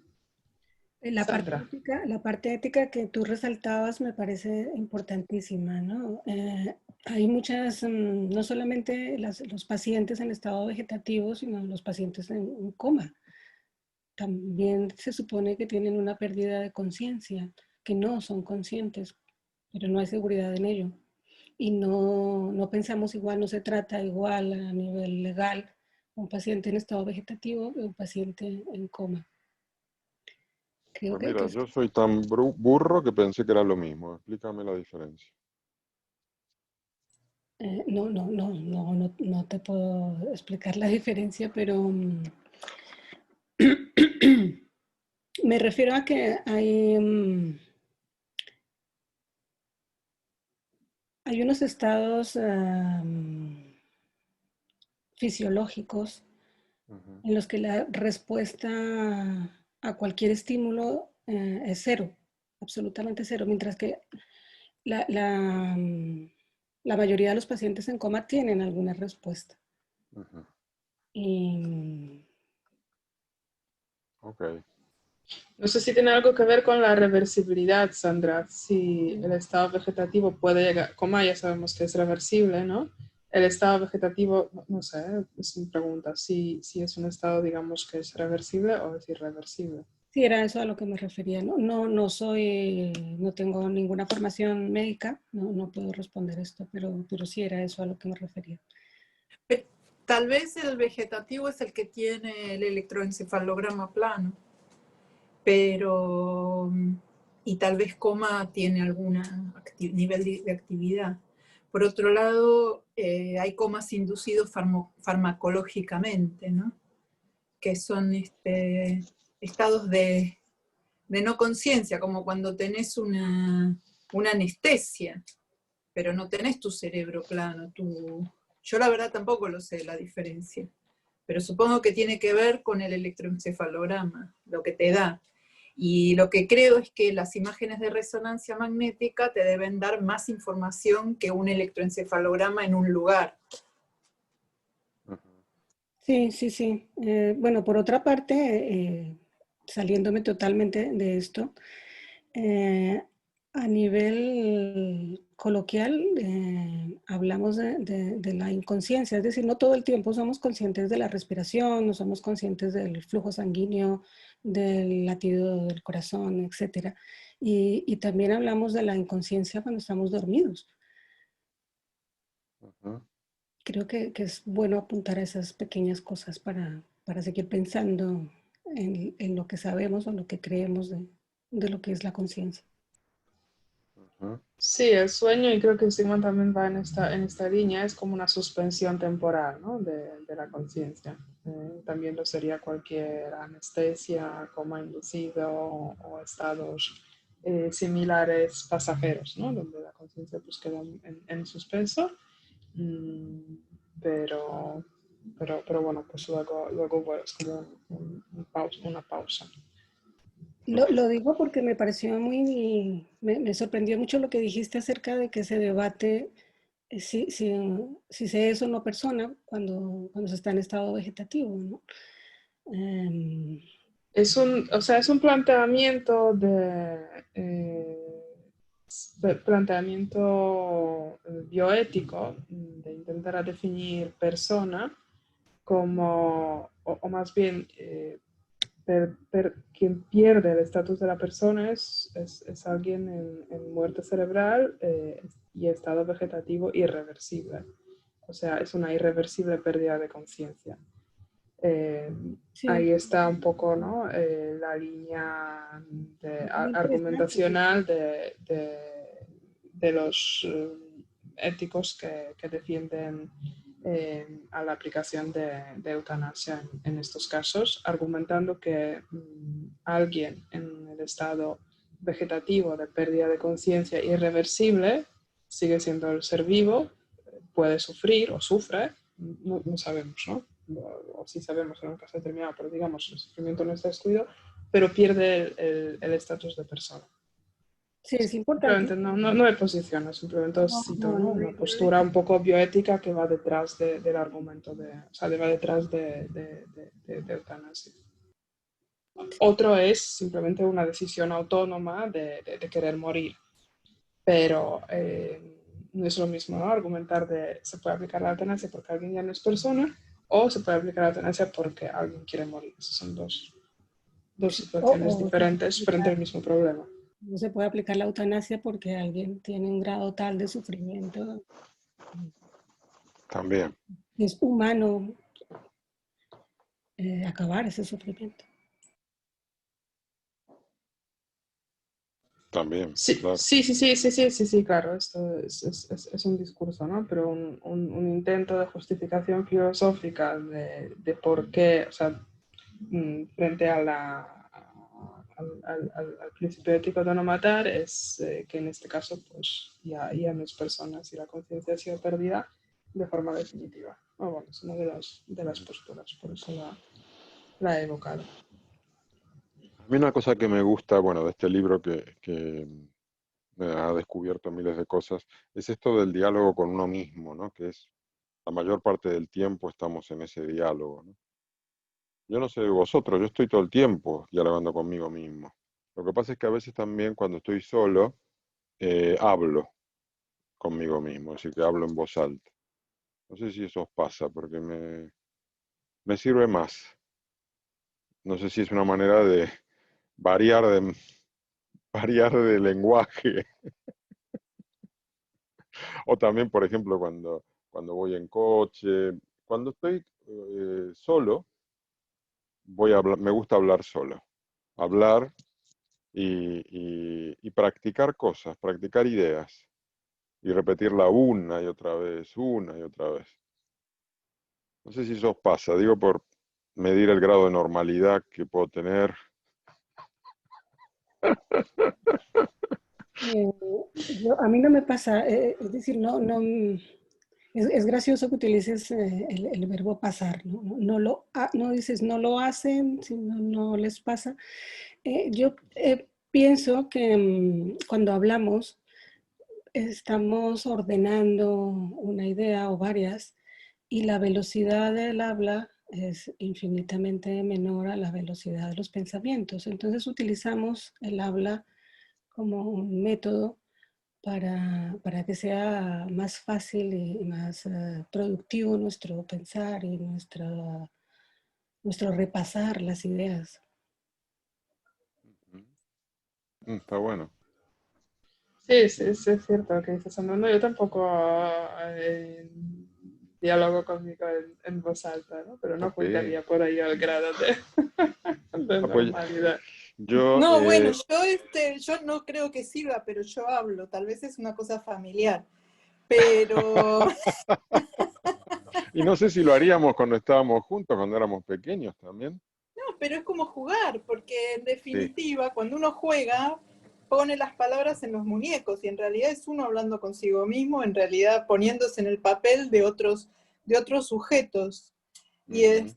Sandra. La parte ética que tú resaltabas me parece importantísima, ¿no? Hay muchas, no solamente los pacientes en estado vegetativo, sino los pacientes en coma. También se supone que tienen una pérdida de conciencia, que no son conscientes, pero no hay seguridad en ello. Y no pensamos igual, no se trata igual a nivel legal un paciente en estado vegetativo que un paciente en coma. Creo Pues que mira, yo soy tan burro que pensé que era lo mismo. Explícame la diferencia. no te puedo explicar la diferencia, pero me refiero a que hay unos estados fisiológicos Ujú. en los que la respuesta a cualquier estímulo es cero, absolutamente cero, mientras que la mayoría de los pacientes en coma tienen alguna respuesta. Ujú. Y Ok. No sé si tiene algo que ver con la reversibilidad, Sandra. Si el estado vegetativo puede llegar, coma ya sabemos que es reversible, ¿no? El estado vegetativo, no sé, es mi pregunta, si es un estado, digamos, que es reversible o es irreversible. sí, era eso a lo que me refería. No tengo ninguna formación médica, no puedo responder esto, pero sí era eso a lo que me refería. Tal vez el vegetativo es el que tiene el electroencefalograma plano, pero y tal vez coma tiene algún nivel de actividad. Por otro lado, hay comas inducidos farmacológicamente, ¿no? Que son estados de no conciencia, como cuando tenés una anestesia, pero no tenés tu cerebro plano. Yo la verdad tampoco lo sé la diferencia, pero supongo que tiene que ver con el electroencefalograma, lo que te da. Y lo que creo es que las imágenes de resonancia magnética te deben dar más información que un electroencefalograma en un lugar. Ujú. Sí. Bueno, por otra parte, saliéndome totalmente de esto, a nivel coloquial, hablamos de la inconsciencia, es decir, no todo el tiempo somos conscientes de la respiración, no somos conscientes del flujo sanguíneo, del latido del corazón, etc. Y también hablamos de la inconsciencia cuando estamos dormidos. Ujú. Creo que es bueno apuntar a esas pequeñas cosas para seguir pensando en lo que sabemos o lo que creemos de lo que es la conciencia. Ujú. Sí, el sueño, y creo que Sigmund también va en esta línea, es como una suspensión temporal, ¿no? de la conciencia. También lo sería cualquier anestesia, coma inducido o estados similares pasajeros, ¿no? Donde la conciencia pues queda en suspenso. Mm, pero, pero bueno, pues luego bueno, es como una pausa. Lo digo porque me pareció me sorprendió mucho lo que dijiste acerca de que se debate si se es o no persona cuando se está en estado vegetativo, ¿no? Em, Es un planteamiento bioético de intentar definir persona como, o más bien, quien pierde el estatus de la persona es alguien en muerte cerebral y estado vegetativo irreversible. O sea, es una irreversible pérdida de conciencia. sí, Ahí está un poco, ¿no? La línea muy interesante. argumentacional de los éticos que defienden a la aplicación de eutanasia en estos casos, argumentando que alguien en el estado vegetativo de pérdida de conciencia irreversible sigue siendo el ser vivo, puede sufrir o sufre, no sabemos, ¿no? O sí sabemos en un caso determinado, pero digamos, el sufrimiento no está excluido, pero pierde el estatus de persona. Sí, es importante. Simplemente no hay posiciones, simplemente os cito, ¿no? Una postura un poco bioética que va detrás del argumento, o sea, va detrás de eutanasia. Otro es simplemente una decisión autónoma de querer morir, pero no es lo mismo, ¿no? Argumentar se puede aplicar la eutanasia porque alguien ya no es persona o se puede aplicar la eutanasia porque alguien quiere morir. Esas son dos situaciones O diferentes frente al mismo problema. no se puede aplicar la eutanasia porque alguien tiene un grado tal de sufrimiento. También, Es humano acabar ese sufrimiento. también, Sí, claro. sí, claro, esto es un discurso, ¿no? Pero un intento de justificación filosófica de por qué, o sea, frente a al principio ético de no matar, es que en este caso, pues ya no es persona, si la conciencia ha sido perdida de forma definitiva. Bueno, es una de las posturas, por eso la he evocado. A mí una cosa que me gusta, bueno, de este libro que me ha descubierto miles de cosas, es esto del diálogo con uno mismo, ¿no? Que es la mayor parte del tiempo estamos en ese diálogo, ¿no? Yo no sé de vosotros, yo estoy todo el tiempo dialogando conmigo mismo. Lo que pasa es que a veces también cuando estoy solo, hablo conmigo mismo, es decir, que hablo en voz alta. No sé si eso os pasa, porque me sirve más. No sé si es una manera de variar de, variar de lenguaje. O también, por ejemplo, cuando voy en coche, cuando estoy solo, voy a hablar, me gusta hablar solo. Hablar y practicar cosas, practicar ideas. Y repetirla una y otra vez. No sé si eso os pasa, digo por medir el grado de normalidad que puedo tener. Eh, a mí no me pasa, es decir, es gracioso que utilices el verbo pasar, ¿no? No dices no lo hacen, sino no les pasa. Yo pienso que cuando hablamos estamos ordenando una idea o varias y la velocidad del habla es infinitamente menor a la velocidad de los pensamientos. Entonces utilizamos el habla como un método para que sea más fácil y más productivo nuestro pensar y nuestro repasar las ideas. Está bueno. Sí, sí, sí, es cierto que dices, no, yo tampoco diálogo conmigo en voz alta, ¿no? Pero no Ok. apuntaría por ahí al grado de Ah, pues normalidad. yo, No, bueno, yo no creo que sirva, pero yo hablo, tal vez es una cosa familiar, pero y no sé si lo haríamos cuando estábamos juntos, cuando éramos pequeños también. no, pero es como jugar, porque en Sí. definitiva, cuando uno juega, pone las palabras en los muñecos y en realidad es uno hablando consigo mismo, en realidad poniéndose en el papel de otros sujetos. Y, Ujú,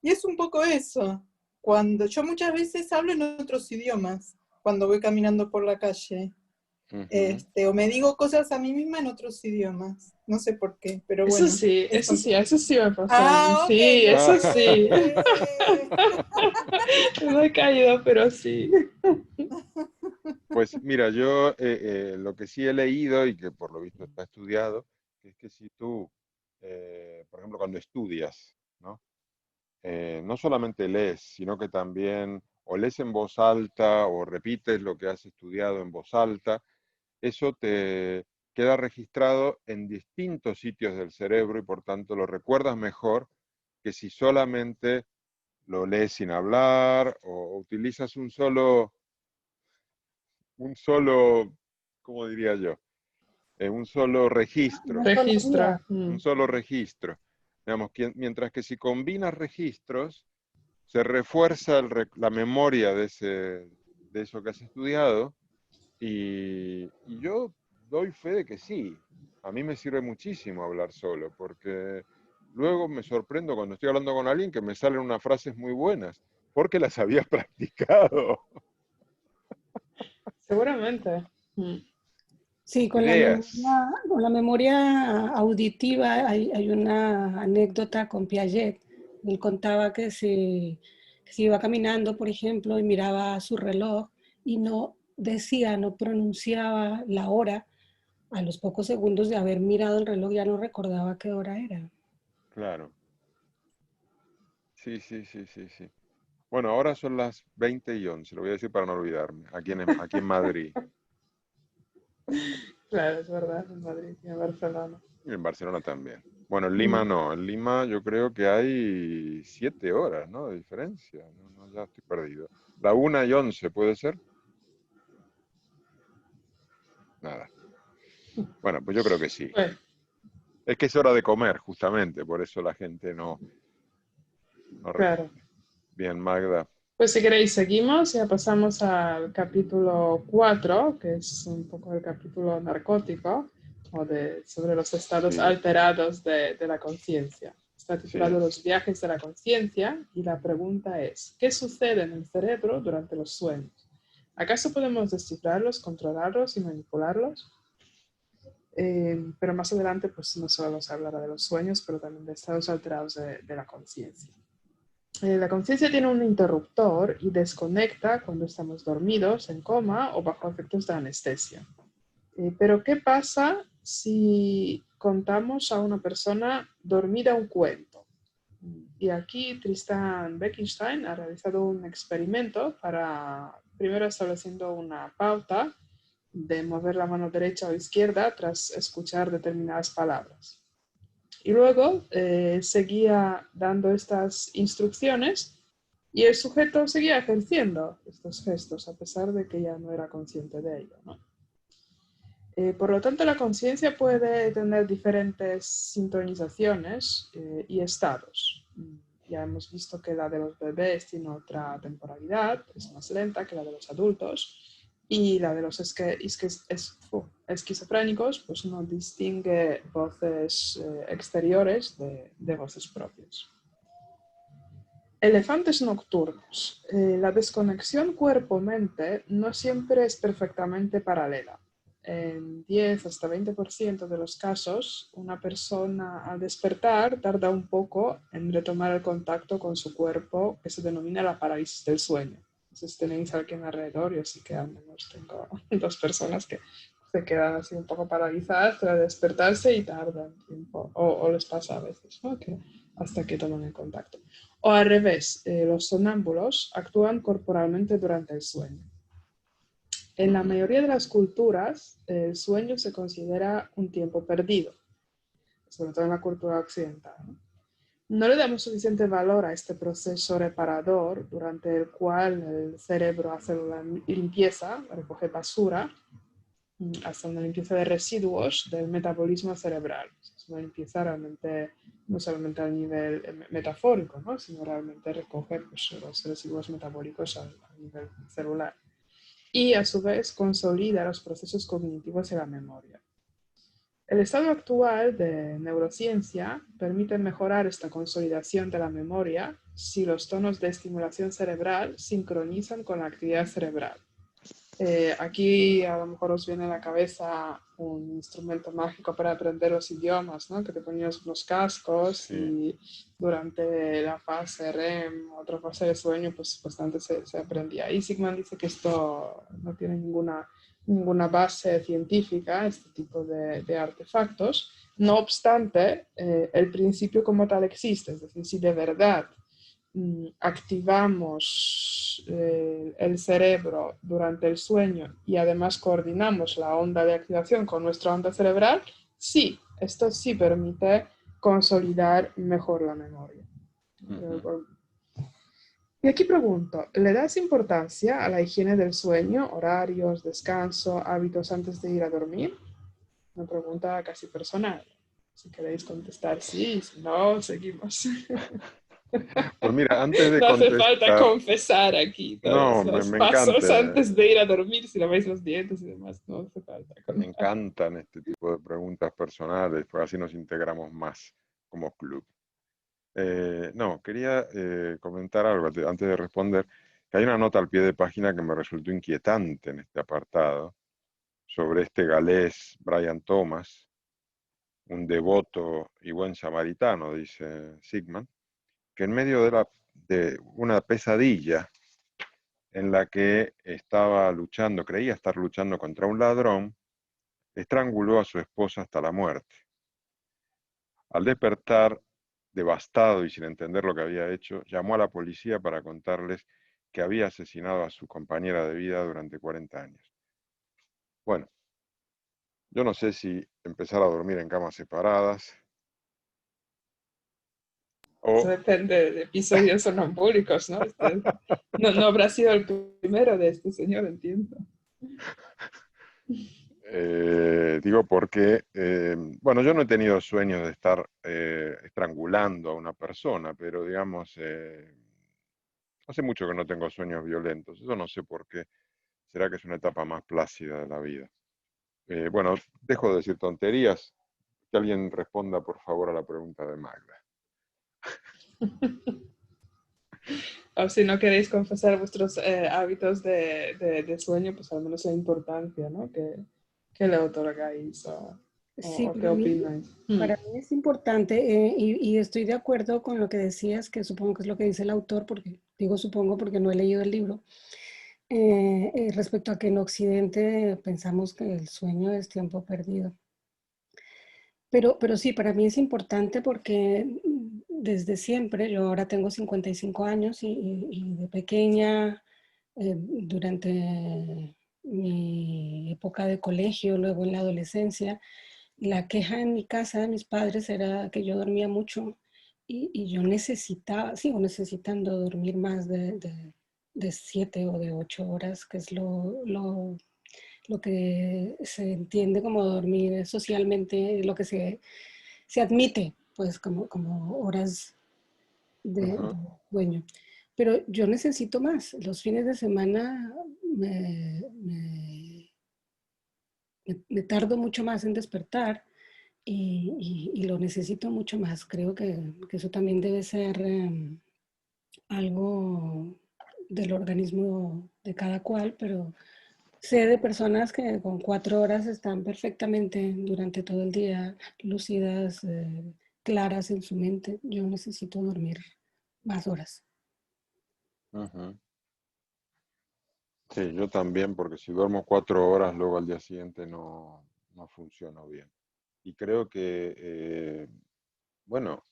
y es un poco eso. Cuando yo muchas veces hablo en otros idiomas, cuando voy caminando por la calle, ujú. o me digo cosas a mí misma en otros idiomas. No sé por qué, pero bueno, eso. Eso sí me pasa a mí. Ah, ok, Sí, ok, eso Ah, sí. ok. No he caído, pero sí. pues mira, yo lo que sí he leído y que por lo visto está estudiado, es que si tú, por ejemplo, cuando estudias, ¿no? No solamente lees, sino que también o lees en voz alta o repites lo que has estudiado en voz alta, eso te queda registrado en distintos sitios del cerebro y por tanto lo recuerdas mejor que si solamente lo lees sin hablar o utilizas un solo, ¿cómo diría yo? Un solo registro, Registra. un solo registro. Digamos, mientras que si combinas registros, se refuerza la memoria de eso que has estudiado y yo doy fe de que sí. A mí me sirve muchísimo hablar solo, porque luego me sorprendo cuando estoy hablando con alguien que me salen unas frases muy buenas, porque las había practicado. Seguramente. Sí, Ideas. con la memoria auditiva hay una anécdota con Piaget. Él contaba que si iba caminando, por ejemplo, y miraba su reloj y no decía, no pronunciaba la hora, a los pocos segundos de haber mirado el reloj ya no recordaba qué hora era. Claro. Sí, sí, sí, sí, sí. Bueno, ahora son las 20:11, lo voy a decir para no olvidarme, aquí en Madrid. Claro, es verdad, en Madrid y en Barcelona. Y en Barcelona también. Bueno, en Mm. Lima no. En Lima yo creo que hay 7 horas, ¿no? De diferencia. No, no, ya estoy perdido. La 1:11, ¿puede ser? Nada. Bueno, pues yo creo que sí. Bueno, Es que es hora de comer, justamente. Por eso la gente no claro. responde. Bien, Magda. Pues si queréis, seguimos, ya pasamos al capítulo 4, que es un poco el capítulo narcótico, sobre los estados Sí. alterados de la conciencia. Está titulado Sí. Los viajes de la conciencia y la pregunta es, ¿qué sucede en el cerebro durante los sueños? ¿Acaso podemos descifrarlos, controlarlos y manipularlos? Pero más adelante pues no solo se hablará de los sueños, pero también de estados alterados de la conciencia. La conciencia tiene un interruptor y desconecta cuando estamos dormidos, en coma o bajo efectos de anestesia. Pero ¿qué pasa si contamos a una persona dormida un cuento? Y aquí Tristan Beckenstein ha realizado un experimento para, primero estableciendo una pauta de mover la mano derecha o izquierda tras escuchar determinadas palabras. Y luego seguía dando estas instrucciones y el sujeto seguía ejerciendo estos gestos a pesar de que ya no era consciente de ello, ¿no? Por lo tanto, la conciencia puede tener diferentes sintonizaciones y estados. Ya hemos visto que la de los bebés tiene otra temporalidad, es más lenta que la de los adultos, y la de los esquizofrénicos pues no distingue voces exteriores de voces propias. Elefantes nocturnos. La desconexión cuerpo-mente no siempre es perfectamente paralela. En 10 hasta 20% de los casos, una persona al despertar tarda un poco en retomar el contacto con su cuerpo, que se denomina la parálisis del sueño. Entonces tenéis a alguien alrededor, yo sí que al menos tengo 2 personas que se quedan así un poco paralizadas para despertarse y tardan tiempo, o les pasa a veces, ¿no? Hasta que toman el contacto. O al revés, los sonámbulos actúan corporalmente durante el sueño. En la mayoría de las culturas, el sueño se considera un tiempo perdido, sobre todo en la cultura occidental, ¿no? No le damos suficiente valor a este proceso reparador durante el cual el cerebro hace la limpieza, recoge basura, hasta una limpieza de residuos del metabolismo cerebral. Es una limpieza realmente, no solamente a nivel metafórico, ¿no? Sino realmente recoge pues, los residuos metabólicos a nivel celular. Y a su vez consolida los procesos cognitivos de la memoria. El estado actual de neurociencia permite mejorar esta consolidación de la memoria si los tonos de estimulación cerebral sincronizan con la actividad cerebral. Aquí a lo mejor os viene a la cabeza un instrumento mágico para aprender los idiomas, ¿no? Que te ponías unos cascos Sí. y durante la fase REM, otra fase de sueño, pues bastante se aprendía. Y Sigmund dice que esto no tiene ninguna base científica, este tipo de artefactos. No obstante, el principio como tal existe, es decir, si de verdad activamos el cerebro durante el sueño y además coordinamos la onda de activación con nuestra onda cerebral, sí, esto sí permite consolidar mejor la memoria. Y aquí pregunto, ¿le das importancia a la higiene del sueño, horarios, descanso, hábitos antes de ir a dormir? Una pregunta casi personal. Si queréis contestar sí, si no, seguimos. Pues mira, antes de No hace falta contestar, confesar aquí no, todos los me pasos encanta, antes de ir a dormir, si laváis los dientes y demás, no hace falta me contar. encantan este tipo de preguntas personales, porque así nos integramos más como club. No, quería comentar algo antes de responder, que hay una nota al pie de página que me resultó inquietante en este apartado, sobre este galés Brian Thomas, un devoto y buen samaritano, dice Sigmund, que en medio de una pesadilla en la que estaba luchando, creía estar luchando contra un ladrón, estranguló a su esposa hasta la muerte. Al despertar, devastado y sin entender lo que había hecho, llamó a la policía para contarles que había asesinado a su compañera de vida durante 40 años. Bueno, yo no sé si empezar a dormir en camas separadas Eso o... depende de episodios sonambúlicos, ¿no? No habrá sido el primero de este señor, entiendo. Digo porque, bueno, yo no he tenido sueños de estar estrangulando a una persona, pero digamos, hace mucho que no tengo sueños violentos. Eso no sé por qué. Será que es una etapa más plácida de la vida. Bueno, dejo de decir tonterías. Que alguien responda, por favor, a la pregunta de Magda. O si no queréis confesar vuestros hábitos de sueño, pues al menos la importancia, ¿no? Que le otorgáis Sí, o qué opináis. para mí es importante y estoy de acuerdo con lo que decías, que supongo que es lo que dice el autor, porque digo supongo porque no he leído el libro, respecto a que en Occidente pensamos que el sueño es tiempo perdido. Pero sí, para mí es importante porque desde siempre, yo ahora tengo 55 años y de pequeña, durante mi época de colegio, luego en la adolescencia, la queja en mi casa de mis padres era que yo dormía mucho y yo necesitaba, sigo necesitando dormir más de 7 o de 8 horas, que es lo que se entiende como dormir socialmente, lo que se admite, pues como horas de Ujú. sueño. Pero yo necesito más. Los fines de semana me tardo mucho más en despertar y lo necesito mucho más. Creo que eso también debe ser algo del organismo de cada cual, pero sé de personas que con 4 horas están perfectamente durante todo el día lúcidas, claras en su mente. Yo necesito dormir más horas. Ujú. Sí, yo también, porque si duermo 4 horas, luego al día siguiente no funciono bien. Y creo que, bueno,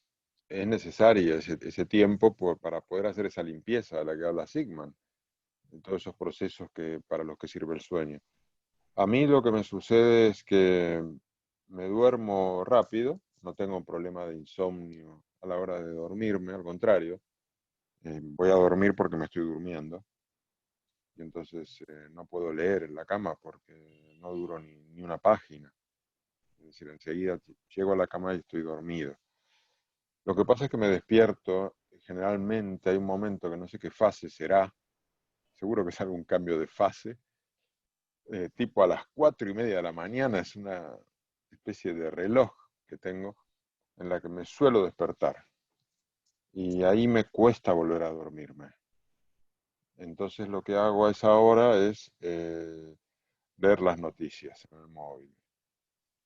es necesario ese tiempo para poder hacer esa limpieza de la que habla Sigmund, de todos esos procesos para los que sirve el sueño. A mí lo que me sucede es que me duermo rápido, no tengo un problema de insomnio a la hora de dormirme, al contrario, voy a dormir porque me estoy durmiendo. Y entonces no puedo leer en la cama porque no duro ni una página. Es decir, enseguida llego a la cama y estoy dormido. Lo que pasa es que me despierto, generalmente hay un momento que no sé qué fase será, seguro que es algún cambio de fase, tipo a las 4:30 de la mañana, es una especie de reloj que tengo en la que me suelo despertar. Y ahí me cuesta volver a dormirme. Entonces lo que hago a esa hora es ver las noticias en el móvil,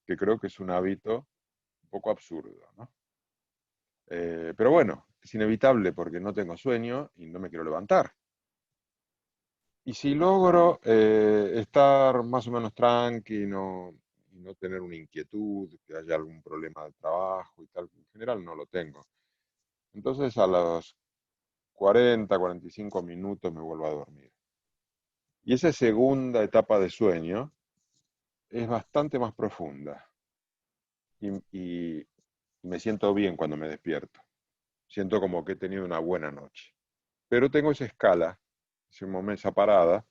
que creo que es un hábito un poco absurdo, ¿no? Pero bueno, es inevitable porque no tengo sueño y no me quiero levantar. Y si logro estar más o menos tranquilo y no tener una inquietud, que haya algún problema de trabajo y tal, en general no lo tengo. Entonces a los 40, 45 minutos me vuelvo a dormir. Y esa segunda etapa de sueño es bastante más profunda y me siento bien cuando me despierto. Siento como que he tenido una buena noche. Pero tengo esa escala, ese momento, esa parada,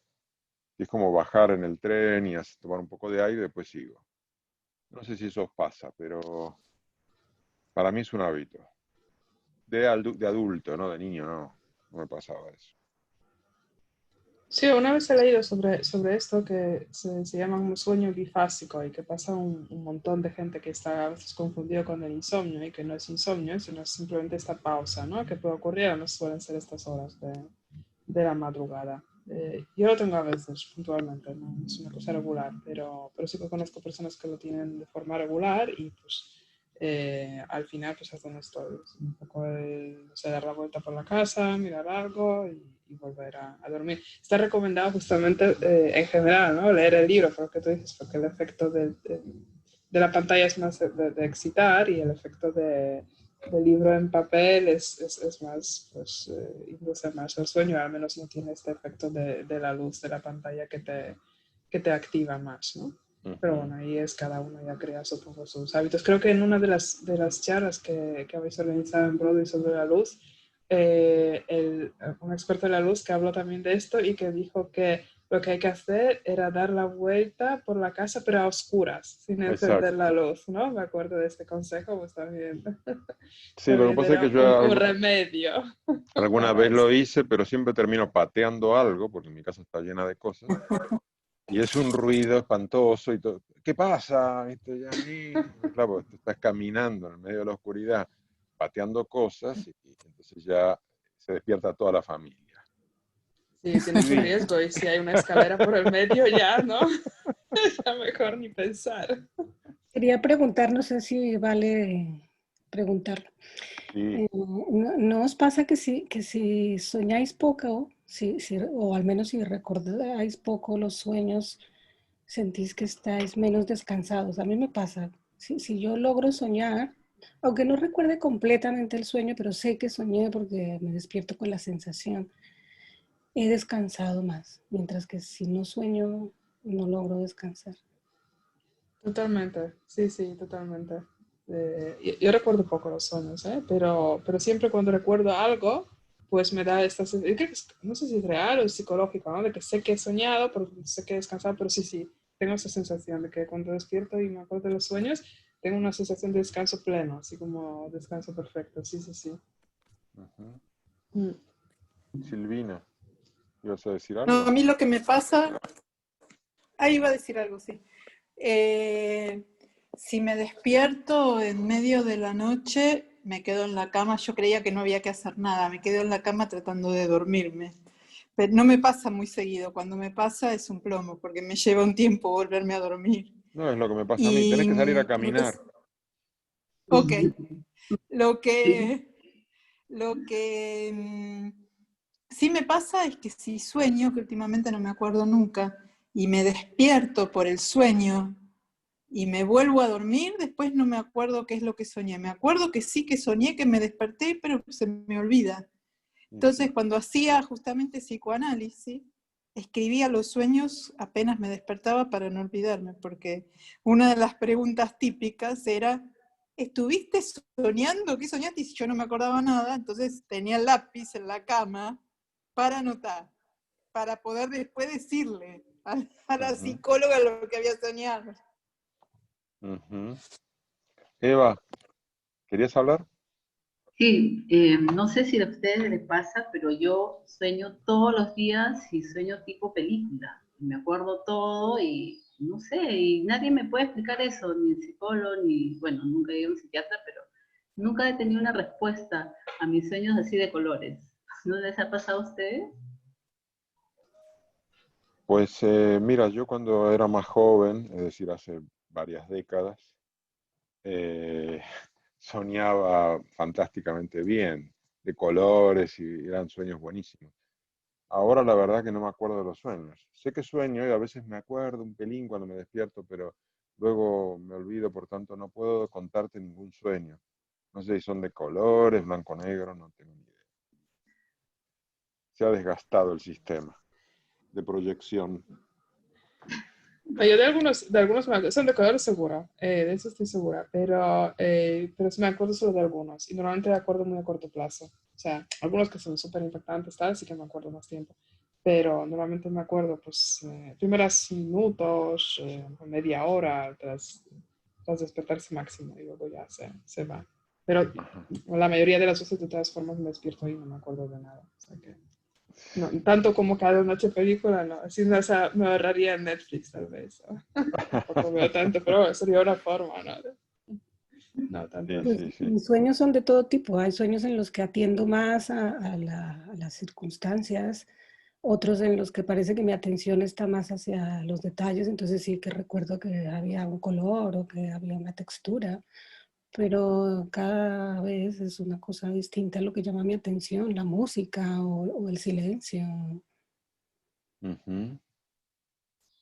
que es como bajar en el tren y tomar un poco de aire y después sigo. No sé si eso os pasa, pero para mí es un hábito. De adulto, ¿no? De niño, no me pasaba eso. Sí, una vez he leído sobre esto que se llama un sueño bifásico y que pasa un montón de gente que está a veces confundido con el insomnio y que no es insomnio, sino simplemente esta pausa, ¿no? Que puede ocurrir, no suelen ser estas horas de la madrugada. Yo lo tengo a veces, puntualmente, no es una cosa regular, pero sí que conozco personas que lo tienen de forma regular y pues al final pues hacen esto, un poco de, o sea, dar la vuelta por la casa, mirar algo y volver a dormir. Está recomendado justamente en general, ¿no? Leer el libro, por lo que tú dices, porque el efecto de la pantalla es más de excitar y el efecto del libro en papel es más, pues, induce más el sueño, al menos no tiene este efecto de la luz de la pantalla que te activa más, ¿no? Pero bueno, ahí es cada uno ya crea, supongo, sus hábitos. Creo que en una de las charlas que habéis organizado en Broadway sobre la luz, un experto de la luz que habló también de esto y que dijo que lo que hay que hacer era dar la vuelta por la casa, pero a oscuras, sin encender Exacto. la luz, ¿no? Me acuerdo de este consejo, pues también, Sí, lo que también pasa es era que yo un remedio alguna para vez lo esto. hice, pero siempre termino pateando algo, porque mi casa está llena de cosas, y es un ruido espantoso y todo. ¿Qué pasa? ¿Viste? Ya, claro, porque estás caminando en el medio de la oscuridad, pateando cosas y entonces ya se despierta toda la familia. Sí, tienes un riesgo y si hay una escalera por el medio ya, ¿no? Ya mejor ni pensar. Quería preguntar, no sé si vale preguntar. Sí. ¿No os pasa que si soñáis poco, o al menos si recordáis poco los sueños, sentís que estáis menos descansados? A mí me pasa. Si yo logro soñar, aunque no recuerde completamente el sueño, pero sé que soñé porque me despierto con la sensación, he descansado más, mientras que si no sueño, no logro descansar. Totalmente, sí, sí, totalmente. Yo recuerdo poco los sueños, ¿eh? Pero siempre cuando recuerdo algo, pues me da esta sensación, no sé si es real o es psicológico, ¿no? De que sé que he soñado, pero sé que he descansado, pero sí, sí, tengo esa sensación de que cuando despierto y me acuerdo de los sueños, tengo una sensación de descanso pleno, así como descanso perfecto, sí, sí, sí. Ujú. Mm. Silvina, ¿ibas a decir No, algo? a mí lo que me pasa, ahí iba a decir algo, sí. Si me despierto en medio de la noche, me quedo en la cama. Yo creía que no había que hacer nada, me quedo en la cama tratando de dormirme. Pero no me pasa muy seguido, cuando me pasa es un plomo, porque me lleva un tiempo volverme a dormir. No, es lo que me pasa a mí. Tenés Y que salir a caminar. ok, lo que sí me pasa es que si sueño, que últimamente no me acuerdo nunca, y me despierto por el sueño y me vuelvo a dormir, después no me acuerdo qué es lo que soñé. Me acuerdo que sí que soñé, que me desperté, pero se me olvida. Entonces, cuando hacía justamente psicoanálisis, escribía los sueños apenas me despertaba para no olvidarme, porque una de las preguntas típicas era, ¿estuviste soñando? ¿Qué soñaste? Y si yo no me acordaba nada, entonces tenía el lápiz en la cama para anotar, para poder después decirle a la Ujú, psicóloga lo que había soñado. ujú. Eva, ¿querías hablar? Sí, no sé si a ustedes les pasa, pero yo sueño todos los días y sueño tipo película. Me acuerdo todo y no sé, y nadie me puede explicar eso, ni el psicólogo, ni, bueno, nunca he ido a un psiquiatra, pero nunca he tenido una respuesta a mis sueños así de colores. ¿No les ha pasado a ustedes? Pues mira, yo cuando era más joven, es decir, hace varias décadas, eh, soñaba fantásticamente bien, de colores y eran sueños buenísimos. Ahora la verdad que no me acuerdo de los sueños. Sé que sueño y a veces me acuerdo un pelín cuando me despierto, pero luego me olvido, por tanto no puedo contarte ningún sueño. No sé si son de colores, blanco, negro, no tengo ni idea. Se ha desgastado el sistema de proyección. Yo de algunos me acuerdo, son de color seguro, de eso estoy segura, pero sí me acuerdo solo de algunos, y normalmente de acuerdo muy a corto plazo. O sea, algunos que son súper impactantes, tal, sí que me acuerdo más tiempo, pero normalmente me acuerdo, pues, primeros minutos, media hora, tras despertarse máximo, y luego ya se va. Pero Ajá. la mayoría de las veces, de todas formas, me despierto y no me acuerdo de nada. O sea que... No, tanto como cada noche película, no. Así no, me ahorraría en Netflix, tal vez. Tampoco veo tanto, pero bueno, sería una forma, ¿no? No, tanto Sí, así. sí, sí. Mis sueños son de todo tipo. Hay sueños en los que atiendo más a las circunstancias, otros en los que parece que mi atención está más hacia los detalles, entonces sí que recuerdo que había un color o que había una textura, pero cada vez es una cosa distinta lo que llama mi atención, la música o el silencio. Ujú.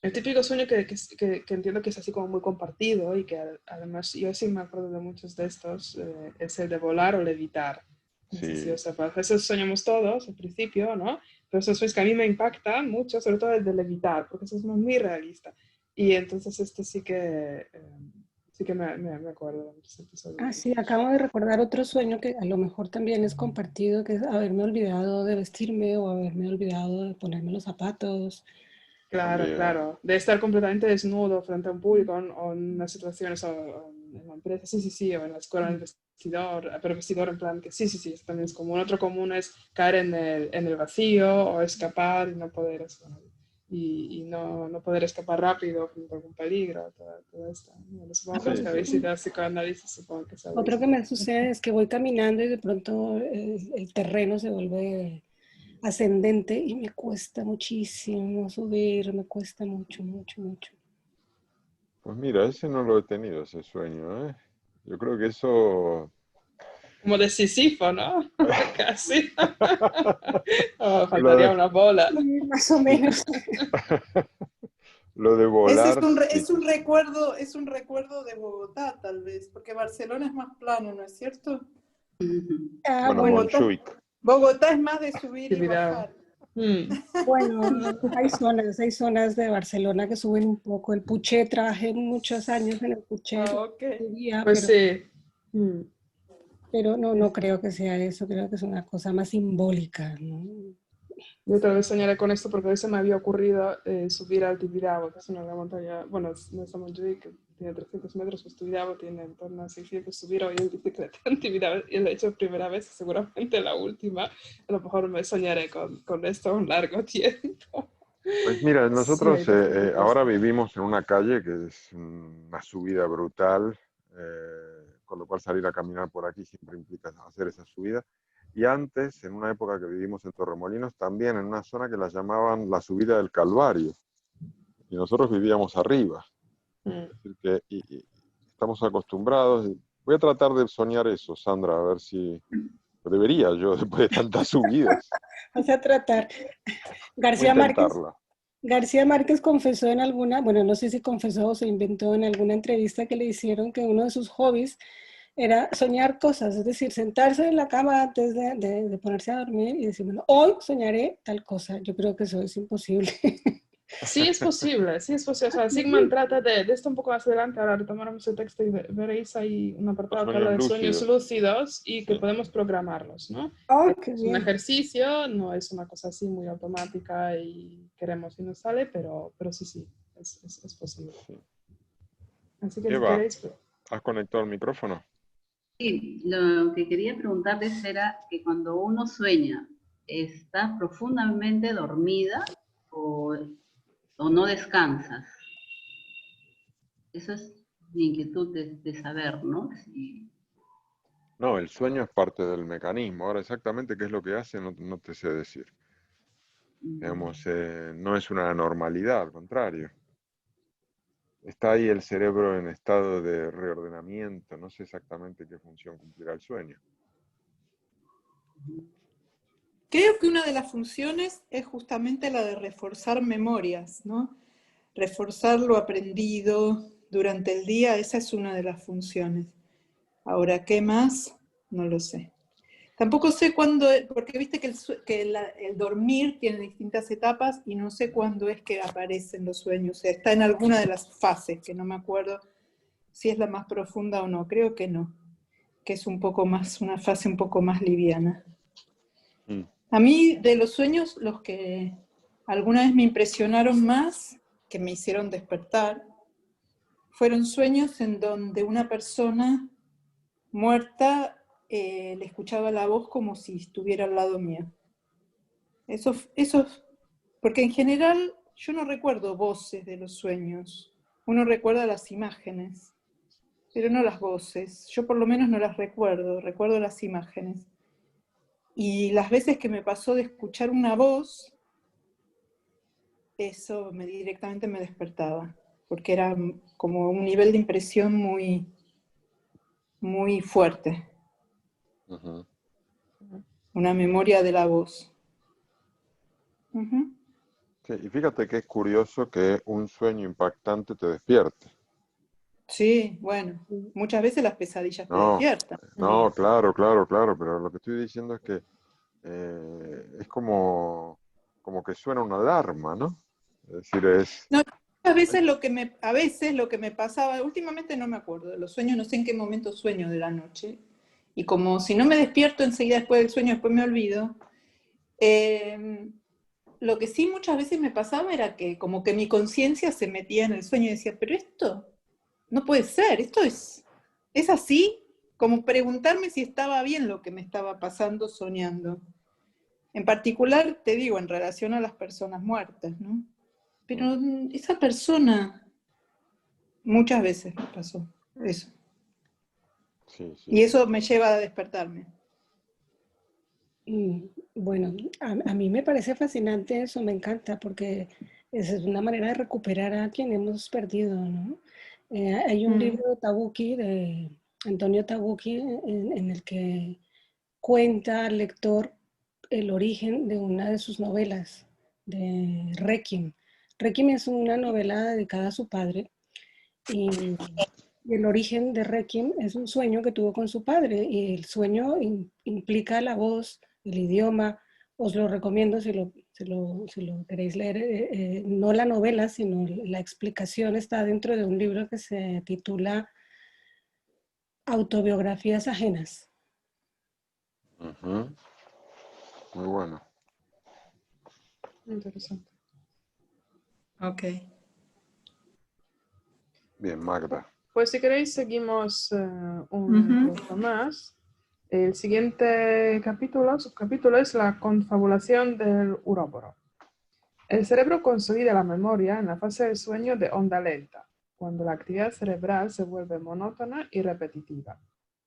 El típico sueño que entiendo que es así como muy compartido y que además yo sí me acuerdo de muchos de estos, es el de volar o levitar. No sé si Sí. os pasa. Eso soñamos todos al principio, ¿no? Pero esos sueños que a mí me impactan mucho, sobre todo el de levitar, porque eso es muy realista. Y entonces este sí que me acuerdo de muchos Ah, episodios. sí, acabo de recordar otro sueño que a lo mejor también es compartido, que es haberme olvidado de vestirme o haberme olvidado de ponerme los zapatos. Claro, También. claro. De estar completamente desnudo frente a un público o en unas situaciones o en la empresa, sí, sí, sí, o en la escuela en el vestidor, pero vestidor en plan que sí, sí, sí, eso también es común. Otro común es caer en el vacío o escapar y no poder eso. y no poder escapar rápido frente a algún peligro, todo esto. Bueno, supongo que los Sí, que sí. visitan psicoanálisis supongo que saben. Otro que me sucede es que voy caminando y de pronto el terreno se vuelve ascendente y me cuesta muchísimo subir, me cuesta mucho, mucho, mucho. Pues mira, ese no lo he tenido, ese sueño, ¿eh? Yo creo que eso... Como de Sísifo, ¿no? Casi. Oh, Lo faltaría de, una bola. Sí, más o sí, menos. lo de Ese volar, sí. es un recuerdo de Bogotá, tal vez, porque Barcelona es más plano, ¿no es cierto? Ujú. Ah, Bueno, bueno, Montjuic. Bogotá es más de subir y Actividad. bajar. bueno, hay zonas de Barcelona que suben un poco. El Puché, trabajé muchos años en el Puché, Ah, ok. subía, Pues sí. Mm. pero no creo que sea eso, creo que es una cosa más simbólica, ¿no? Yo otra vez soñaré con esto porque hoy se me había ocurrido subir al Tibidabo, que es una gran montaña, bueno, no es Montjuic, que tiene 300 metros, pues Tibidabo tiene en torno a 600, subir hoy en bicicleta en Tibidabo, y lo he hecho primera vez, seguramente la última, a lo mejor me soñaré con esto un largo tiempo. Pues mira, Sí, hay nosotros bastante ahora costa. vivimos en una calle que es una subida brutal, con lo cual salir a caminar por aquí siempre implica hacer esa subida. Y antes, en una época que vivimos en Torremolinos, también en una zona que la llamaban la subida del Calvario, y nosotros vivíamos arriba. Mm. Es decir, que y estamos acostumbrados. Voy a tratar de soñar eso, Sandra, a ver si debería yo, después de tantas subidas. Vas a tratar. Voy a García Márquez, intentarla. García Márquez confesó en alguna, bueno, no sé si confesó o se inventó en alguna entrevista que le hicieron que uno de sus hobbies era soñar cosas, es decir, sentarse en la cama antes de ponerse a dormir y decir, bueno, hoy soñaré tal cosa. Yo creo que eso es imposible. Sí es posible, sí es posible. O sea, Sigmund trata de esto un poco más adelante, ahora retomaremos el texto y veréis ahí un Los apartado que habla sueños de sueños lúcidos. lúcidos y que Sí. podemos programarlos, ¿no? Oh, qué Es un bien. ejercicio, no es una cosa así muy automática y queremos y nos sale, pero sí, es posible. Sí. Así que si Eva, queréis, pues, ¿has conectado el micrófono? Sí, lo que quería preguntarles era que cuando uno sueña, ¿estás profundamente dormida o no descansas? Eso es mi inquietud de saber, ¿no? No, el sueño es parte del mecanismo. Ahora exactamente qué es lo que hace no te sé decir. Digamos, no es una anormalidad, al contrario. Está ahí el cerebro en estado de reordenamiento. No sé exactamente qué función cumplirá el sueño. Creo que una de las funciones es justamente la de reforzar memorias, ¿no? Reforzar lo aprendido durante el día, esa es una de las funciones. Ahora, ¿qué más? No lo sé. Tampoco sé cuándo, porque viste que el dormir tiene distintas etapas y no sé cuándo es que aparecen los sueños. O sea, está en alguna de las fases, que no me acuerdo si es la más profunda o no. Creo que no, que es un poco más, una fase un poco más liviana. Mm. A mí, de los sueños, los que alguna vez me impresionaron más, que me hicieron despertar, fueron sueños en donde una persona muerta le escuchaba la voz como si estuviera al lado mío. Eso, porque en general yo no recuerdo voces de los sueños, uno recuerda las imágenes, pero no las voces. Yo por lo menos no las recuerdo las imágenes. Y las veces que me pasó de escuchar una voz, eso directamente me despertaba, porque era como un nivel de impresión muy, muy fuerte, Uh-huh. una memoria de la voz. Uh-huh. Sí, y fíjate que es curioso que un sueño impactante te despierte. Sí, bueno, muchas veces las pesadillas te No, despiertan. no, claro, pero lo que estoy diciendo es que es como que suena una alarma, ¿no? Es decir, No, a veces lo que me pasaba, últimamente no me acuerdo de los sueños, no sé en qué momento sueño de la noche, y como si no me despierto enseguida después del sueño, después me olvido, lo que sí muchas veces me pasaba era que como que mi conciencia se metía en el sueño y decía, pero esto no puede ser, esto es así, como preguntarme si estaba bien lo que me estaba pasando soñando. En particular, te digo, en relación a las personas muertas, ¿no? Pero esa persona, muchas veces me pasó eso. Sí, sí. Y eso me lleva a despertarme. Bueno, a mí me parece fascinante eso, me encanta, porque esa es una manera de recuperar a quien hemos perdido, ¿no? Hay un libro de Tabucchi, de Antonio Tabucchi, en el que cuenta al lector el origen de una de sus novelas, de Requiem. Requiem es una novela dedicada a su padre y el origen de Requiem es un sueño que tuvo con su padre y el sueño implica la voz, el idioma. Os lo recomiendo si lo queréis leer. No la novela, sino la explicación está dentro de un libro que se titula Autobiografías ajenas. Ujú. Muy bueno. Interesante. Ok. Bien, Magda. Pues si queréis seguimos un poco más. El siguiente subcapítulo es la confabulación del uróboro. El cerebro consolida la memoria en la fase del sueño de onda lenta, cuando la actividad cerebral se vuelve monótona y repetitiva.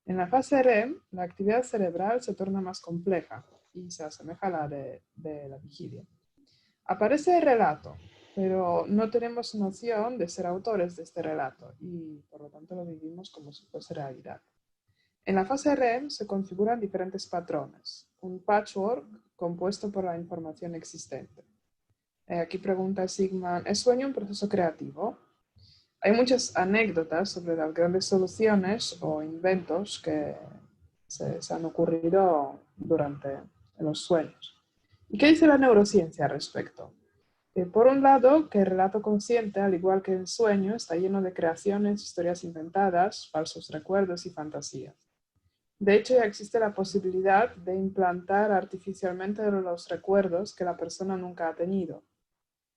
En la fase REM, la actividad cerebral se torna más compleja y se asemeja a la de la vigilia. Aparece el relato, pero no tenemos noción de ser autores de este relato y por lo tanto lo vivimos como si fuese realidad. En la fase REM se configuran diferentes patrones, un patchwork compuesto por la información existente. Aquí pregunta Sigman, ¿es sueño un proceso creativo? Hay muchas anécdotas sobre las grandes soluciones o inventos que se han ocurrido durante los sueños. ¿Y qué dice la neurociencia al respecto? Por un lado, que el relato consciente, al igual que el sueño, está lleno de creaciones, historias inventadas, falsos recuerdos y fantasías. De hecho, ya existe la posibilidad de implantar artificialmente los recuerdos que la persona nunca ha tenido.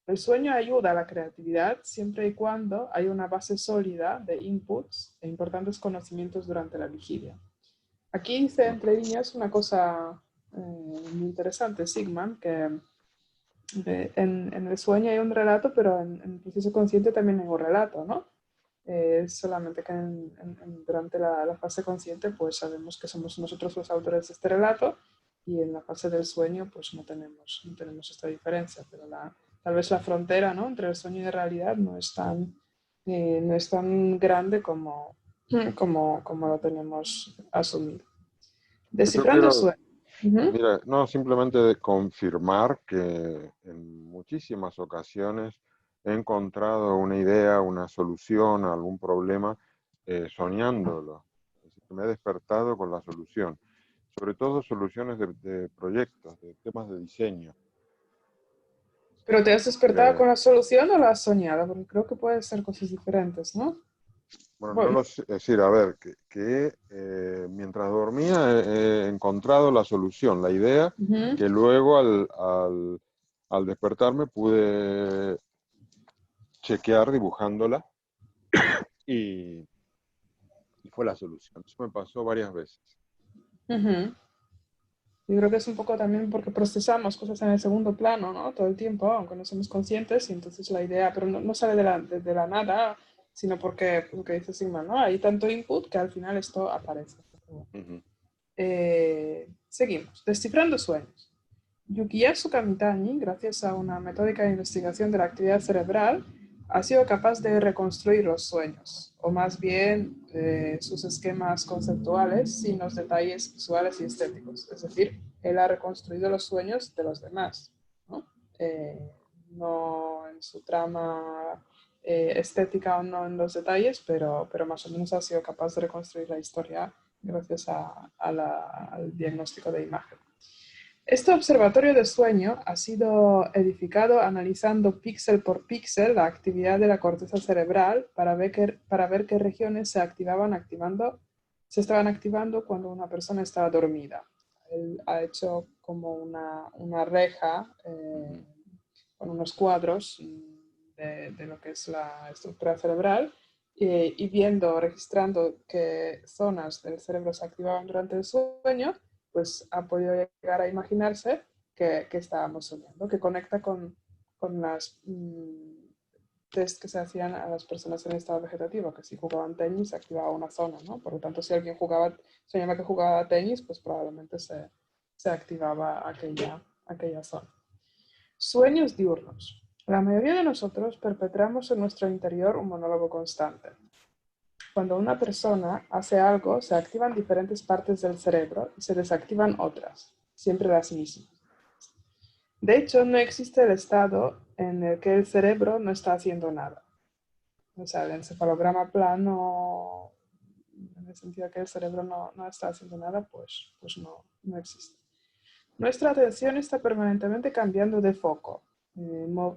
El sueño ayuda a la creatividad siempre y cuando hay una base sólida de inputs e importantes conocimientos durante la vigilia. Aquí dice entre líneas una cosa muy interesante, Sigman, que en el sueño hay un relato, pero en el proceso consciente también hay un relato, ¿no? Solamente que durante la fase consciente pues sabemos que somos nosotros los autores de este relato y en la fase del sueño pues no tenemos esta diferencia, pero tal vez la frontera, ¿no?, entre el sueño y la realidad no es tan grande como lo tenemos asumido. Yo Descifrando quiero, sueños. mira, no simplemente de confirmar que en muchísimas ocasiones he encontrado una idea, una solución a algún problema soñándolo. Es decir, que me he despertado con la solución. Sobre todo soluciones de proyectos, de temas de diseño. ¿Pero te has despertado con la solución o la has soñado? Porque creo que pueden ser cosas diferentes, ¿no? Bueno, no lo sé, es decir, a ver, mientras dormía he encontrado la solución, la idea, que luego al despertarme pude chequear dibujándola y fue la solución. Eso me pasó varias veces. Yo creo que es un poco también porque procesamos cosas en el segundo plano, ¿no? Todo el tiempo, aunque no somos conscientes, y entonces la idea, pero no sale de la nada, sino porque dice Sigmund, ¿no? Hay tanto input que al final esto aparece. Seguimos. Descifrando sueños. Yukiyasu Kamitani, gracias a una metódica de investigación de la actividad cerebral, ha sido capaz de reconstruir los sueños, o más bien sus esquemas conceptuales sin los detalles visuales y estéticos. Es decir, él ha reconstruido los sueños de los demás, ¿no? No en su trama estética o no en los detalles, pero más o menos ha sido capaz de reconstruir la historia gracias al diagnóstico de imagen. Este observatorio de sueño ha sido edificado analizando píxel por píxel la actividad de la corteza cerebral para ver qué regiones se estaban activando cuando una persona estaba dormida. Él ha hecho como una reja con unos cuadros de lo que es la estructura cerebral y registrando qué zonas del cerebro se activaban durante el sueño, pues ha podido llegar a imaginarse que estábamos soñando, que conecta con las test que se hacían a las personas en estado vegetativo, que si jugaban tenis se activaba una zona, ¿no? Por lo tanto, si alguien soñaba que jugaba tenis, pues probablemente se activaba aquella zona. Sueños diurnos. La mayoría de nosotros perpetramos en nuestro interior un monólogo constante. Cuando una persona hace algo, se activan diferentes partes del cerebro y se desactivan otras, siempre las mismas. De hecho, no existe el estado en el que el cerebro no está haciendo nada. O sea, el encefalograma plano, en el sentido de que el cerebro no está haciendo nada, pues no existe. Nuestra atención está permanentemente cambiando de foco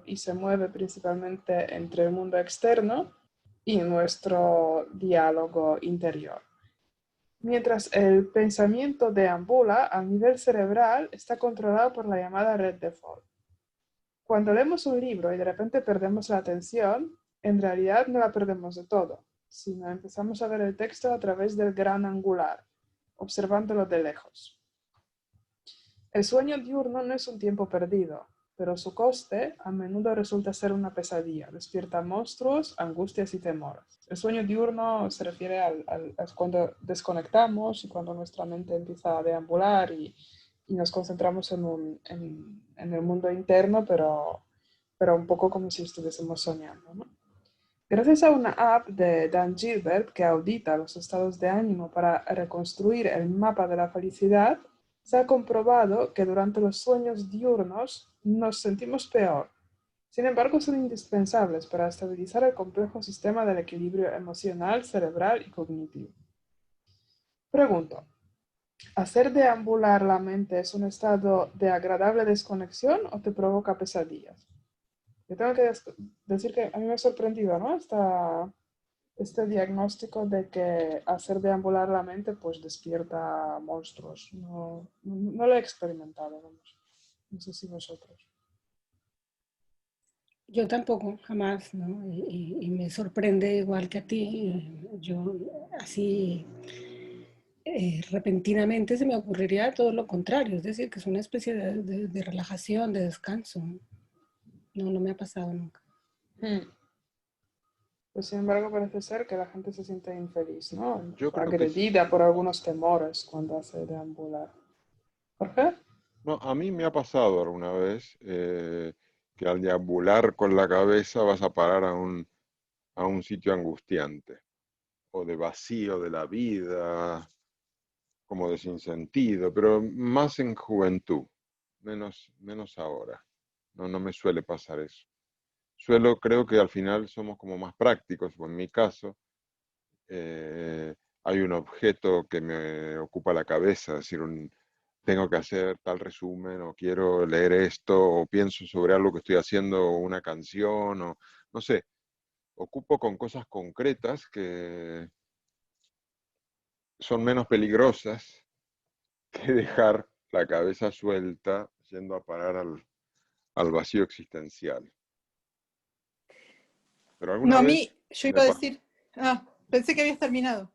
y se mueve principalmente entre el mundo externo y nuestro diálogo interior. Mientras el pensamiento deambula a nivel cerebral, está controlado por la llamada red default. Cuando leemos un libro y de repente perdemos la atención, en realidad no la perdemos de todo, sino empezamos a ver el texto a través del gran angular, observándolo de lejos. El sueño diurno no es un tiempo perdido, pero su coste a menudo resulta ser una pesadilla, despierta monstruos, angustias y temores. El sueño diurno se refiere a cuando desconectamos y cuando nuestra mente empieza a deambular y nos concentramos en el mundo interno, pero un poco como si estuviésemos soñando, ¿no? Gracias a una app de Dan Gilbert que audita los estados de ánimo para reconstruir el mapa de la felicidad, se ha comprobado que durante los sueños diurnos nos sentimos peor. Sin embargo, son indispensables para estabilizar el complejo sistema del equilibrio emocional, cerebral y cognitivo. Pregunto, ¿hacer deambular la mente es un estado de agradable desconexión o te provoca pesadillas? Yo tengo que decir que a mí me ha sorprendido, ¿no? Este diagnóstico de que hacer deambular la mente pues despierta monstruos. No lo he experimentado, vamos. No sé si vosotros. Yo tampoco, jamás, ¿no? Y me sorprende igual que a ti. Yo así repentinamente se me ocurriría todo lo contrario, es decir, que es una especie de relajación, de descanso. No me ha pasado nunca. Pues sin embargo parece ser que la gente se siente infeliz, ¿no? Yo creo Agredida por algunos temores cuando hace deambular. ¿Por qué? No, a mí me ha pasado alguna vez que al deambular con la cabeza vas a parar a un sitio angustiante, o de vacío de la vida, como de sinsentido, pero más en juventud, menos ahora. No me suele pasar eso. Creo que al final somos como más prácticos, o en mi caso, hay un objeto que me ocupa la cabeza, es decir, tengo que hacer tal resumen, o quiero leer esto, o pienso sobre algo que estoy haciendo, o una canción, o no sé, ocupo con cosas concretas que son menos peligrosas que dejar la cabeza suelta yendo a parar al vacío existencial. Pero No, alguna a vez mí, yo me iba a pasó. decir, pensé que habías terminado.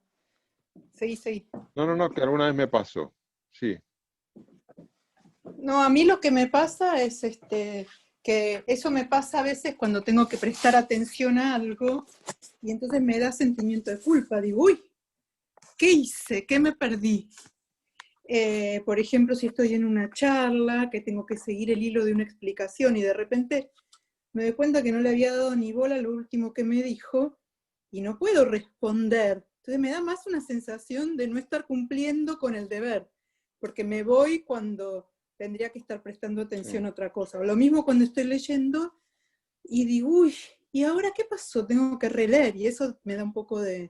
Seguí. No, que alguna vez me pasó, sí. No, a mí lo que me pasa es que eso me pasa a veces cuando tengo que prestar atención a algo y entonces me da sentimiento de culpa. Digo, uy, ¿qué hice? ¿Qué me perdí? Por ejemplo, si estoy en una charla, que tengo que seguir el hilo de una explicación y de repente me doy cuenta que no le había dado ni bola a lo último que me dijo y no puedo responder. Entonces me da más una sensación de no estar cumpliendo con el deber, porque me voy cuando tendría que estar prestando atención a otra cosa. O lo mismo cuando estoy leyendo y digo, uy, ¿y ahora qué pasó? Tengo que releer y eso me da un poco de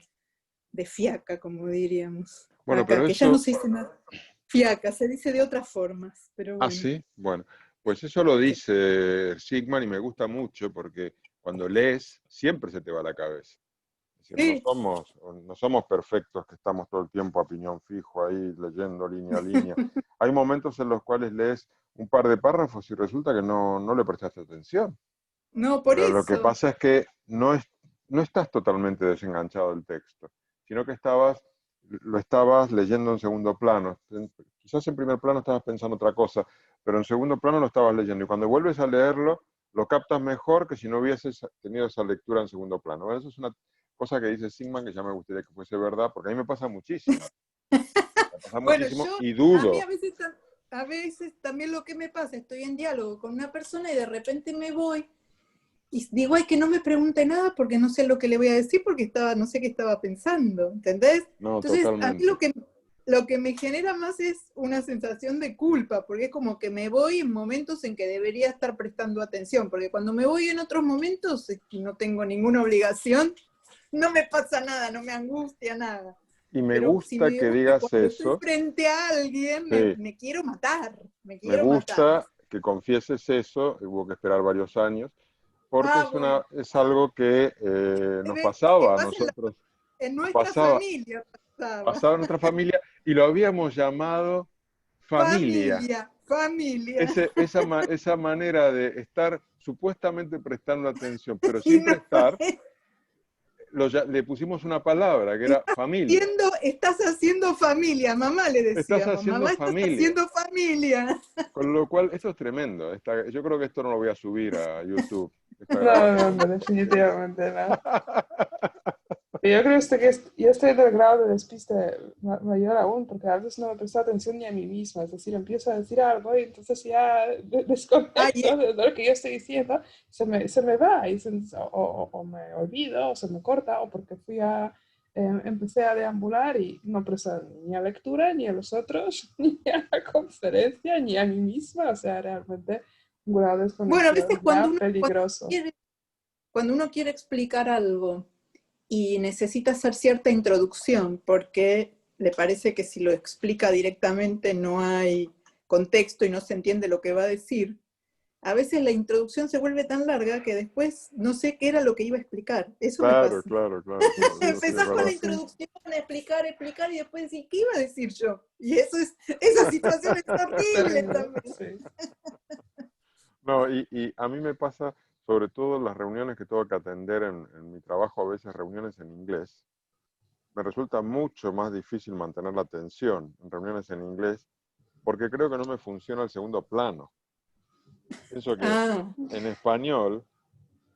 fiaca, como diríamos. Bueno, Acá, pero que ya no eso... se dice más fiaca, se dice de otras formas, pero bueno. Sí, bueno, pues eso lo dice Sigman y me gusta mucho porque cuando lees siempre se te va la cabeza. Es decir, Sí. no somos perfectos que estamos todo el tiempo a piñón fijo ahí leyendo línea a línea. Hay momentos en los cuales lees un par de párrafos y resulta que no le prestaste atención. No, por Pero eso. lo que pasa es que no estás totalmente desenganchado del texto, sino que lo estabas leyendo en segundo plano. Quizás en primer plano estabas pensando otra cosa, pero en segundo plano lo estabas leyendo. Y cuando vuelves a leerlo, lo captas mejor que si no hubieses tenido esa lectura en segundo plano. Bueno, eso es una cosa que dice Sigman que ya me gustaría que fuese verdad, porque a mí me pasa muchísimo. Me pasa Bueno, muchísimo y a mí dudo. a veces también lo que me pasa, estoy en diálogo con una persona y de repente me voy y digo, ay, que no me pregunte nada porque no sé lo que le voy a decir porque no sé qué estaba pensando, ¿entendés? No, Entonces, a mí totalmente. lo que me genera más es una sensación de culpa, porque es como que me voy en momentos en que debería estar prestando atención, porque cuando me voy en otros momentos y no tengo ninguna obligación, no me pasa nada, no me angustia nada. Y me Pero si gusta me que voy digas cuando estoy eso. frente a alguien, Sí, me quiero matar, me me quiero matar. gusta que confieses eso, hubo que esperar varios años, porque Ah, bueno, es algo que nos ves que pasaba a pasa nosotros, en nos nuestra familia, pasaba. pasaba en nuestra familia y lo habíamos llamado familia. Familia, familia. Esa manera de estar supuestamente prestando atención, pero Y sin no, prestar, le pusimos una palabra que era familia. estás haciendo familia, mamá le Estás decíamos, haciendo mamá, estás familia. haciendo familia. Con lo cual, esto es tremendo. Yo creo que esto no lo voy a subir a YouTube, esta No, grabación. no, definitivamente no. Yo creo que yo estoy del grado de despiste mayor aún, porque a veces no me presto atención ni a mí misma, es decir, empiezo a decir algo y entonces ya desconecto Ay, de lo que yo estoy diciendo, se me va, y o me olvido, o se me corta, o porque empecé a deambular y no presto ni a lectura, ni a los otros, ni a la conferencia, ni a mí misma, o sea, realmente un grado de bueno, a veces desconexión ya peligroso. cuando uno quiere explicar algo y necesita hacer cierta introducción porque le parece que si lo explica directamente no hay contexto y no se entiende lo que va a decir, a veces la introducción se vuelve tan larga que después no sé qué era lo que iba a explicar. Eso me Claro, pasa. claro, claro, claro. Eso sí es Empezás con la verdad. Sí. introducción, a explicar, y después decir, ¿qué iba a decir yo? Y esa situación es horrible Terrible, también. sí. No, y a mí me pasa, sobre todo en las reuniones que tengo que atender en mi trabajo, a veces reuniones en inglés, me resulta mucho más difícil mantener la atención en reuniones en inglés porque creo que no me funciona el segundo plano. Pienso que Ah, en español,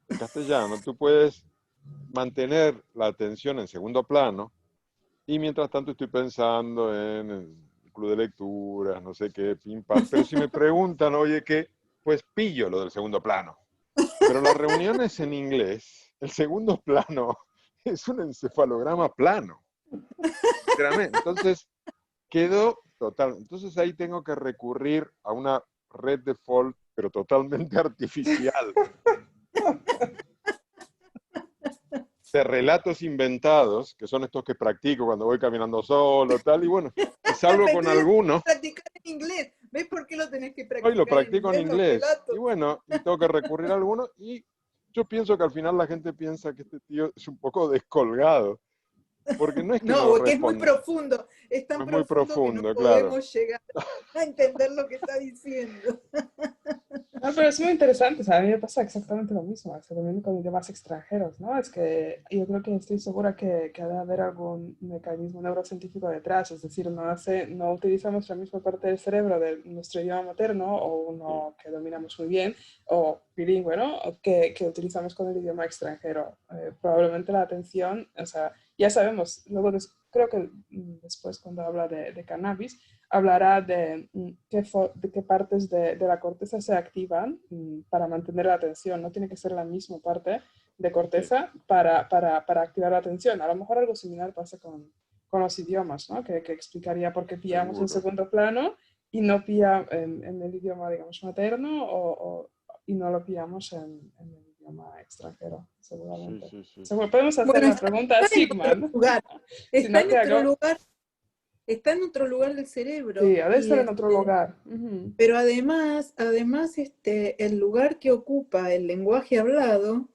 en castellano, tú puedes mantener la atención en segundo plano y mientras tanto estoy pensando en el club de lecturas, no sé qué, pim pam, pero si me preguntan, oye, ¿qué? Pues pillo lo del segundo plano. Pero las reuniones en inglés, el segundo plano es un encefalograma plano, sinceramente. Entonces, quedó total. Entonces ahí tengo que recurrir a una red default, pero totalmente artificial, de relatos inventados, que son estos que practico cuando voy caminando solo, tal, y bueno, y salgo con entonces alguno, practicar en inglés. ¿Ves por qué lo tenés que hoy lo practicar en practico en inglés los inglés, y relatos? bueno, y tengo que recurrir a alguno, y yo pienso que al final la gente piensa que este tío es un poco descolgado, porque no es que No, no porque es muy responde, profundo, es tan es muy profundo que no profundo, claro. podemos llegar a entender lo que está diciendo. No, pero es muy interesante, o sea, a mí me pasa exactamente lo mismo, exactamente con idiomas extranjeros, ¿no? Es que yo creo que estoy segura que ha de haber algún mecanismo neurocientífico detrás, es decir, no utilizamos la misma parte del cerebro de nuestro idioma materno o Sí, uno que dominamos muy bien o bilingüe, ¿no? Que utilizamos con el idioma extranjero. Probablemente la atención, o sea, ya sabemos, luego creo que después cuando habla de cannabis, hablará de qué partes de la corteza se activan para mantener la atención. No tiene que ser la misma parte de sí, corteza para activar la atención. A lo mejor algo similar pasa con los idiomas, ¿no? Que explicaría por qué pillamos en seguro. segundo plano y no pilla en el idioma, digamos, materno y no lo pillamos en el idioma extranjero, Sí, seguramente. sí, sí, Seguro, sí. podemos hacer Bueno, la pregunta a en otro Sigmund. lugar, Si está no en te otro hago... lugar, está en otro lugar del Sí, cerebro. ha de estar en otro lugar. Ujú. Pero además el lugar que ocupa el lenguaje hablado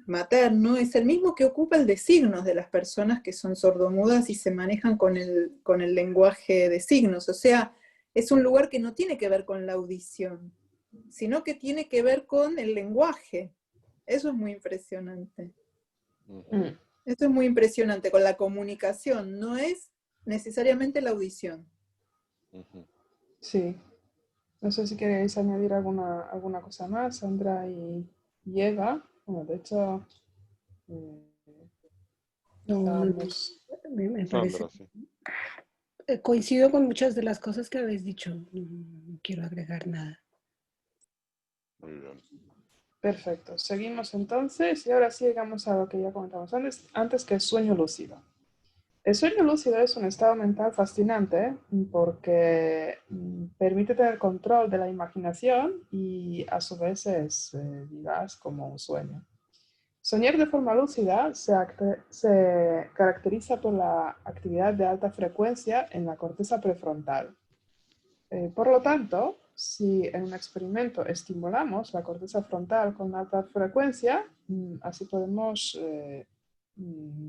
materno es el mismo que ocupa el de signos de las personas que son sordomudas y se manejan con el lenguaje de signos. O sea, es un lugar que no tiene que ver con la audición, sino que tiene que ver con el lenguaje. Eso es muy impresionante. Ujú, Mm. Eso es muy impresionante con la comunicación. No es necesariamente la audición. ujú. Sí, No sé si queréis añadir alguna cosa más, Sandra y Eva. Bueno, de hecho, No, estábamos... me parece. Sandra, sí. Coincido con muchas de las cosas que habéis dicho. No quiero agregar nada. Muy bien. Perfecto. Seguimos entonces y ahora sí llegamos a lo que ya comentamos antes que es sueño lúcido. El sueño lúcido es un estado mental fascinante porque permite tener control de la imaginación y a su vez es vivaz como un sueño. Soñar de forma lúcida se caracteriza por la actividad de alta frecuencia en la corteza prefrontal. Por lo tanto, si en un experimento estimulamos la corteza frontal con alta frecuencia, así podemos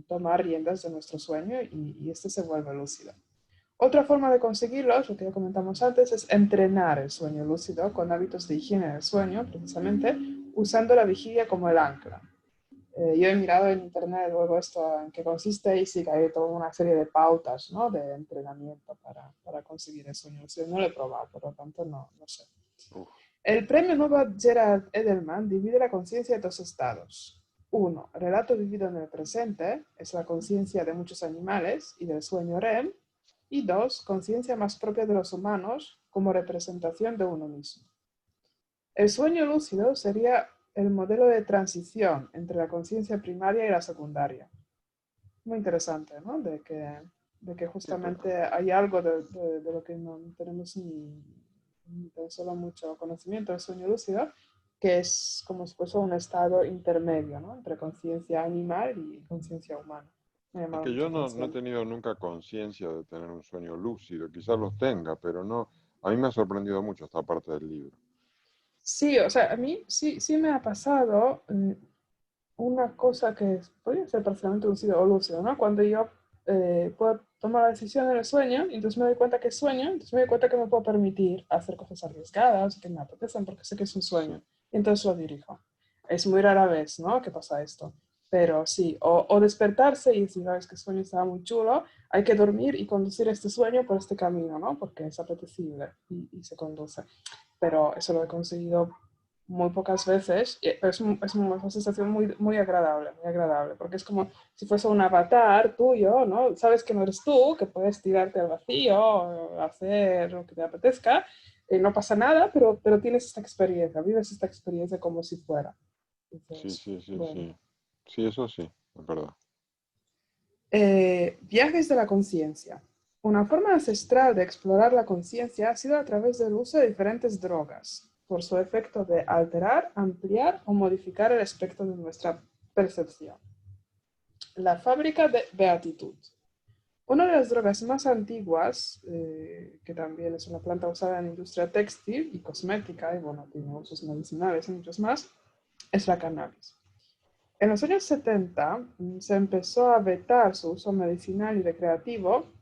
tomar riendas de nuestro sueño y este se vuelve lúcido. Otra forma de conseguirlo, lo que ya comentamos antes, es entrenar el sueño lúcido con hábitos de higiene del sueño, precisamente usando la vigilia como el ancla. Yo he mirado en internet luego esto en qué consiste y sí que hay toda una serie de pautas, ¿no? De entrenamiento para conseguir el sueño lúcido. No lo he probado, por lo tanto no sé. Uf, El premio Nobel Gerald Edelman divide la conciencia en dos estados. Uno, relato vivido en el presente, es la conciencia de muchos animales y del sueño REM. Y dos, conciencia más propia de los humanos como representación de uno mismo. El sueño lúcido sería el modelo de transición entre la conciencia primaria y la secundaria. Muy interesante, ¿no? De que sí, justamente hay algo de lo que no tenemos ni tan solo mucho conocimiento del sueño lúcido, que es como si fuese un estado intermedio, ¿no? Entre conciencia animal y conciencia humana. Me ha es llamado que mucho yo la no he atención. tenido nunca conciencia de tener un sueño lúcido, quizás los tenga, pero no, a mí me ha sorprendido mucho esta parte del libro. Sí, o sea, a mí sí me ha pasado una cosa que podría ser parcialmente lúcido o lúcido, ¿no? Cuando yo puedo tomar la decisión en el sueño, y entonces me doy cuenta que es sueño, entonces me doy cuenta que me puedo permitir hacer cosas arriesgadas, que me apetecen, porque sé que es un Sí, sueño, y entonces lo dirijo. Es muy rara vez, ¿no? Que pasa esto. Pero sí, o despertarse y decir, "Ah, es que el sueño estaba muy chulo, hay que dormir y conducir este sueño por este camino, ¿no? Porque es apetecible y se conduce. Pero eso lo he conseguido muy pocas veces, pero es una sensación muy agradable, porque es como si fuese un avatar tuyo, ¿no? Sabes que no eres tú, que puedes tirarte al vacío, hacer lo que te apetezca, no pasa nada, pero tienes esta experiencia, vives esta experiencia como si fuera. sí, Entonces, sí, sí, bueno. sí. Sí, eso sí, es verdad. Viajes de la conciencia. Una forma ancestral de explorar la conciencia ha sido a través del uso de diferentes drogas, por su efecto de alterar, ampliar o modificar el espectro de nuestra percepción. La fábrica de beatitud. Una de las drogas más antiguas, que también es una planta usada en la industria textil y cosmética, y bueno, tiene usos medicinales y muchos más, es la cannabis. En los años 70 se empezó a vetar su uso medicinal y recreativo.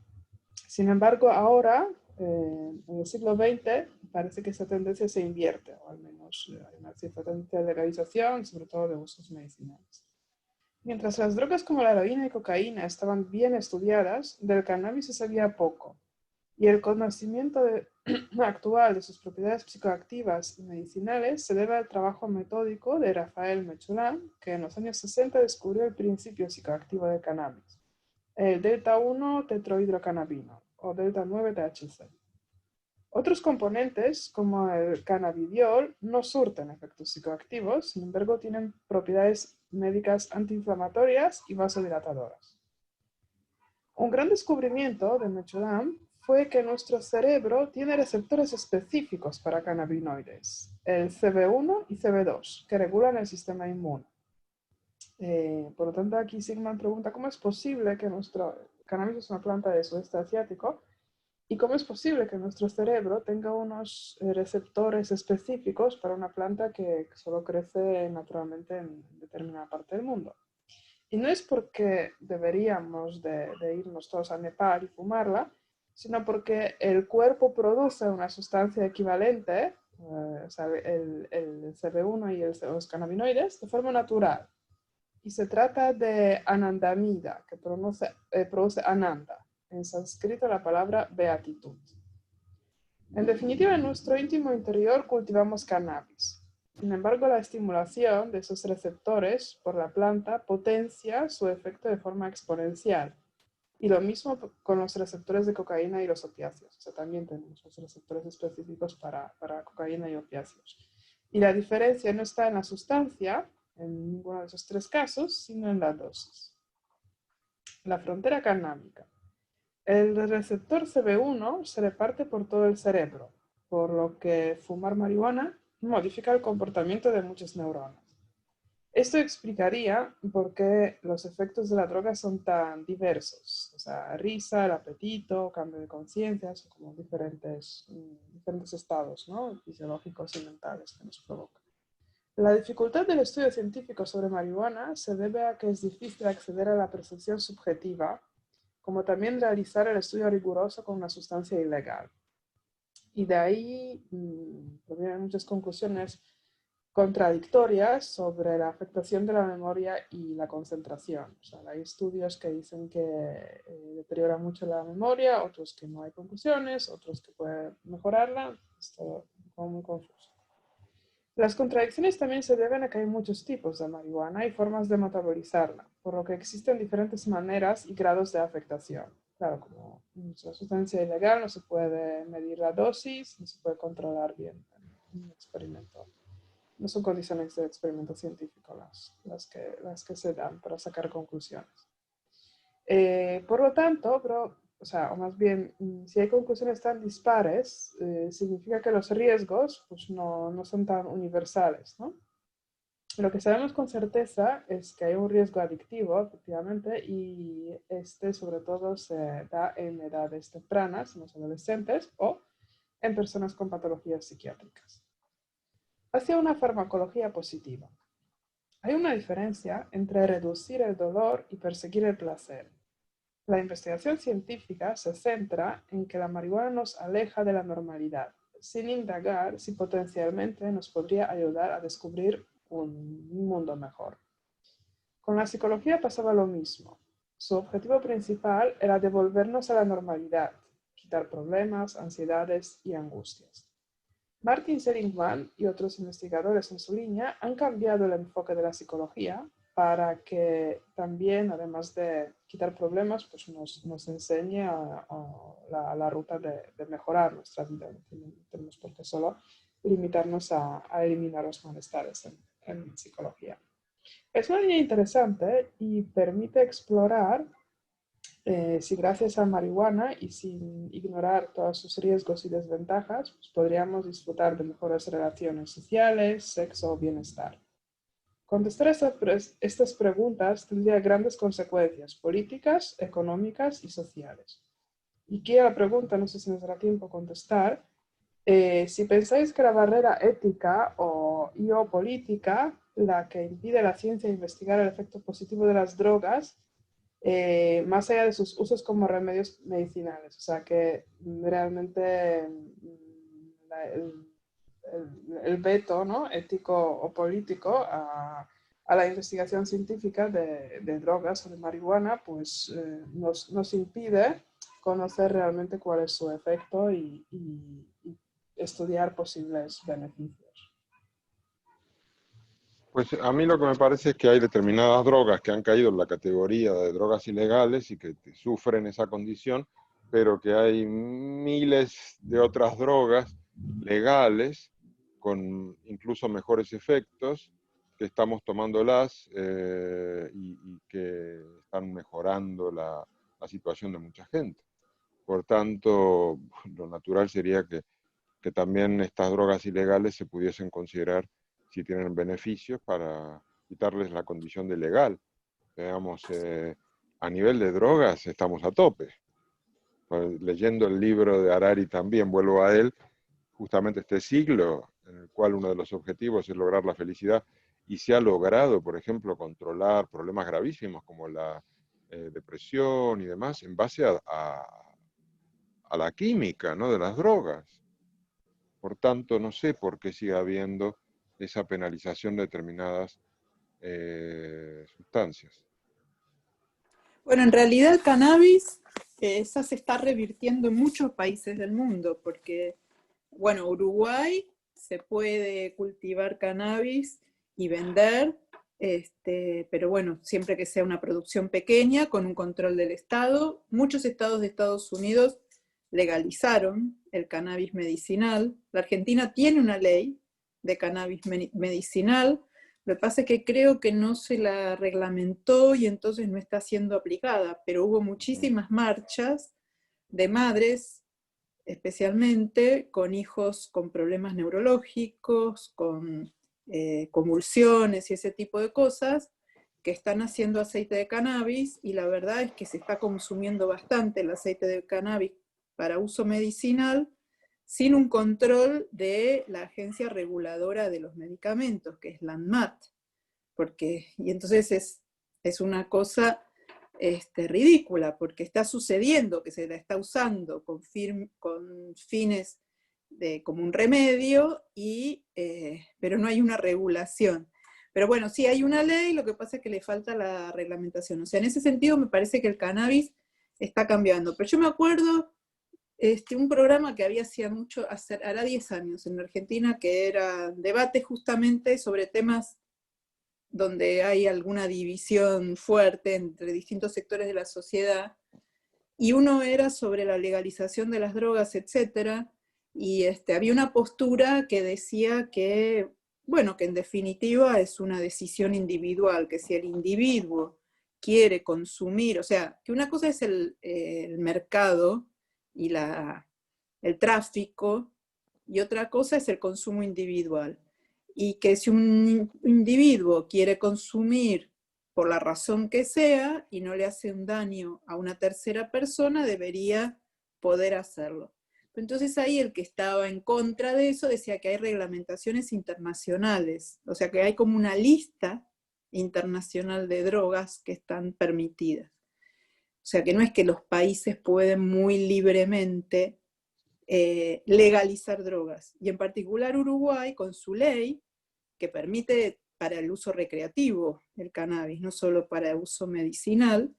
Sin embargo, ahora, en el siglo XX, parece que esa tendencia se invierte, o al menos hay una cierta tendencia de legalización, sobre todo de usos medicinales. Mientras las drogas como la heroína y cocaína estaban bien estudiadas, del cannabis se sabía poco, y el conocimiento actual de sus propiedades psicoactivas y medicinales se debe al trabajo metódico de Rafael Mechoulam, que en los años 60 descubrió el principio psicoactivo del cannabis, el delta-1 tetrohidrocannabino o delta-9-THC. Otros componentes, como el cannabidiol, no surten efectos psicoactivos, sin embargo tienen propiedades médicas antiinflamatorias y vasodilatadoras. Un gran descubrimiento de Mechoulam fue que nuestro cerebro tiene receptores específicos para cannabinoides, el CB1 y CB2, que regulan el sistema inmune. Por lo tanto, aquí Sigman pregunta, ¿cómo es posible que nuestro cannabis es una planta de sudeste asiático? ¿Y cómo es posible que nuestro cerebro tenga unos receptores específicos para una planta que solo crece naturalmente en determinada parte del mundo? Y no es porque deberíamos de irnos todos a Nepal y fumarla, sino porque el cuerpo produce una sustancia equivalente, o sea, el CB1 y los cannabinoides, de forma natural. Y se trata de anandamida, que produce ananda. En sánscrito la palabra beatitud. En definitiva, en nuestro íntimo interior cultivamos cannabis. Sin embargo, la estimulación de esos receptores por la planta potencia su efecto de forma exponencial. Y lo mismo con los receptores de cocaína y los opiáceos. O sea, también tenemos los receptores específicos para cocaína y opiáceos. Y la diferencia no está en la sustancia, en ninguno de esos tres casos, sino en la dosis. La frontera cannábica. El receptor CB1 se reparte por todo el cerebro, por lo que fumar marihuana modifica el comportamiento de muchas neuronas. Esto explicaría por qué los efectos de la droga son tan diversos, o sea, risa, el apetito, cambio de conciencia, son como diferentes estados, ¿no?, fisiológicos y mentales que nos provocan. La dificultad del estudio científico sobre marihuana se debe a que es difícil acceder a la percepción subjetiva, como también realizar el estudio riguroso con una sustancia ilegal. Y de ahí provienen muchas conclusiones contradictorias sobre la afectación de la memoria y la concentración. O sea, hay estudios que dicen que deteriora mucho la memoria, otros que no hay conclusiones, otros que pueden mejorarla. Esto es muy confuso. Las contradicciones también se deben a que hay muchos tipos de marihuana y formas de metabolizarla, por lo que existen diferentes maneras y grados de afectación. Claro, como es una sustancia ilegal, no se puede medir la dosis, no se puede controlar bien en un experimento. No son condiciones de experimento científico las que se dan para sacar conclusiones. Por lo tanto, o más bien, si hay conclusiones tan dispares, significa que los riesgos pues, no son tan universales, ¿no? Lo que sabemos con certeza es que hay un riesgo adictivo, efectivamente, y este sobre todo se da en edades tempranas, en los adolescentes o en personas con patologías psiquiátricas. Hacia una farmacología positiva. Hay una diferencia entre reducir el dolor y perseguir el placer. La investigación científica se centra en que la marihuana nos aleja de la normalidad, sin indagar si potencialmente nos podría ayudar a descubrir un mundo mejor. Con la psicología pasaba lo mismo. Su objetivo principal era devolvernos a la normalidad, quitar problemas, ansiedades y angustias. Martin Seligman y otros investigadores en su línea han cambiado el enfoque de la psicología para que también, además de quitar problemas, pues nos enseñe la ruta de mejorar nuestra vida. No tenemos por qué solo limitarnos a eliminar los malestares en psicología. Es una línea interesante y permite explorar si gracias a marihuana y sin ignorar todos sus riesgos y desventajas, pues podríamos disfrutar de mejores relaciones sociales, sexo o bienestar. Contestar estas preguntas tendría grandes consecuencias políticas, económicas y sociales. Y aquí a la pregunta, no sé si nos dará tiempo contestar, si pensáis que la barrera ética o política, la que impide a la ciencia investigar el efecto positivo de las drogas, más allá de sus usos como remedios medicinales, o sea que realmente el veto, ¿no?, ético o político a la investigación científica de drogas o de marihuana, pues nos impide conocer realmente cuál es su efecto y estudiar posibles beneficios. Pues a mí lo que me parece es que hay determinadas drogas que han caído en la categoría de drogas ilegales y que sufren esa condición, pero que hay miles de otras drogas legales con incluso mejores efectos que estamos tomándolas y que están mejorando la situación de mucha gente. Por tanto, lo natural sería que también estas drogas ilegales se pudiesen considerar si tienen beneficios para quitarles la condición de legal. Digamos, a nivel de drogas estamos a tope. Pues, leyendo el libro de Harari también, vuelvo a él, justamente este siglo en el cual uno de los objetivos es lograr la felicidad y se ha logrado, por ejemplo, controlar problemas gravísimos como la depresión y demás en base a la química, ¿no?, de las drogas. Por tanto, no sé por qué sigue habiendo esa penalización de determinadas sustancias. Bueno, en realidad el cannabis esa se está revirtiendo en muchos países del mundo, porque bueno, Uruguay se puede cultivar cannabis y vender, pero bueno, siempre que sea una producción pequeña, con un control del Estado. Muchos estados de Estados Unidos legalizaron el cannabis medicinal. La Argentina tiene una ley de cannabis medicinal. Lo que pasa es que creo que no se la reglamentó y entonces no está siendo aplicada, pero hubo muchísimas marchas de madres, especialmente con hijos con problemas neurológicos, con convulsiones y ese tipo de cosas, que están haciendo aceite de cannabis, y la verdad es que se está consumiendo bastante el aceite de cannabis para uso medicinal, sin un control de la agencia reguladora de los medicamentos, que es la ANMAT. Y entonces es una cosa ridícula, porque está sucediendo que se la está usando con fines como un remedio, pero no hay una regulación. Pero bueno, sí hay una ley, lo que pasa es que le falta la reglamentación. O sea, en ese sentido me parece que el cannabis está cambiando. Pero yo me acuerdo un programa que había hacía mucho, hará 10 años en Argentina, que era debate justamente sobre temas donde hay alguna división fuerte entre distintos sectores de la sociedad, y uno era sobre la legalización de las drogas, etc. Y había una postura que decía que, bueno, que en definitiva es una decisión individual, que si el individuo quiere consumir, o sea, que una cosa es el mercado y el tráfico, y otra cosa es el consumo individual. Y que si un individuo quiere consumir por la razón que sea y no le hace un daño a una tercera persona, debería poder hacerlo. Entonces ahí el que estaba en contra de eso decía que hay reglamentaciones internacionales, o sea que hay como una lista internacional de drogas que están permitidas. O sea que no es que los países pueden muy libremente legalizar drogas. Y en particular Uruguay, con su ley, que permite para el uso recreativo el cannabis, no solo para uso medicinal,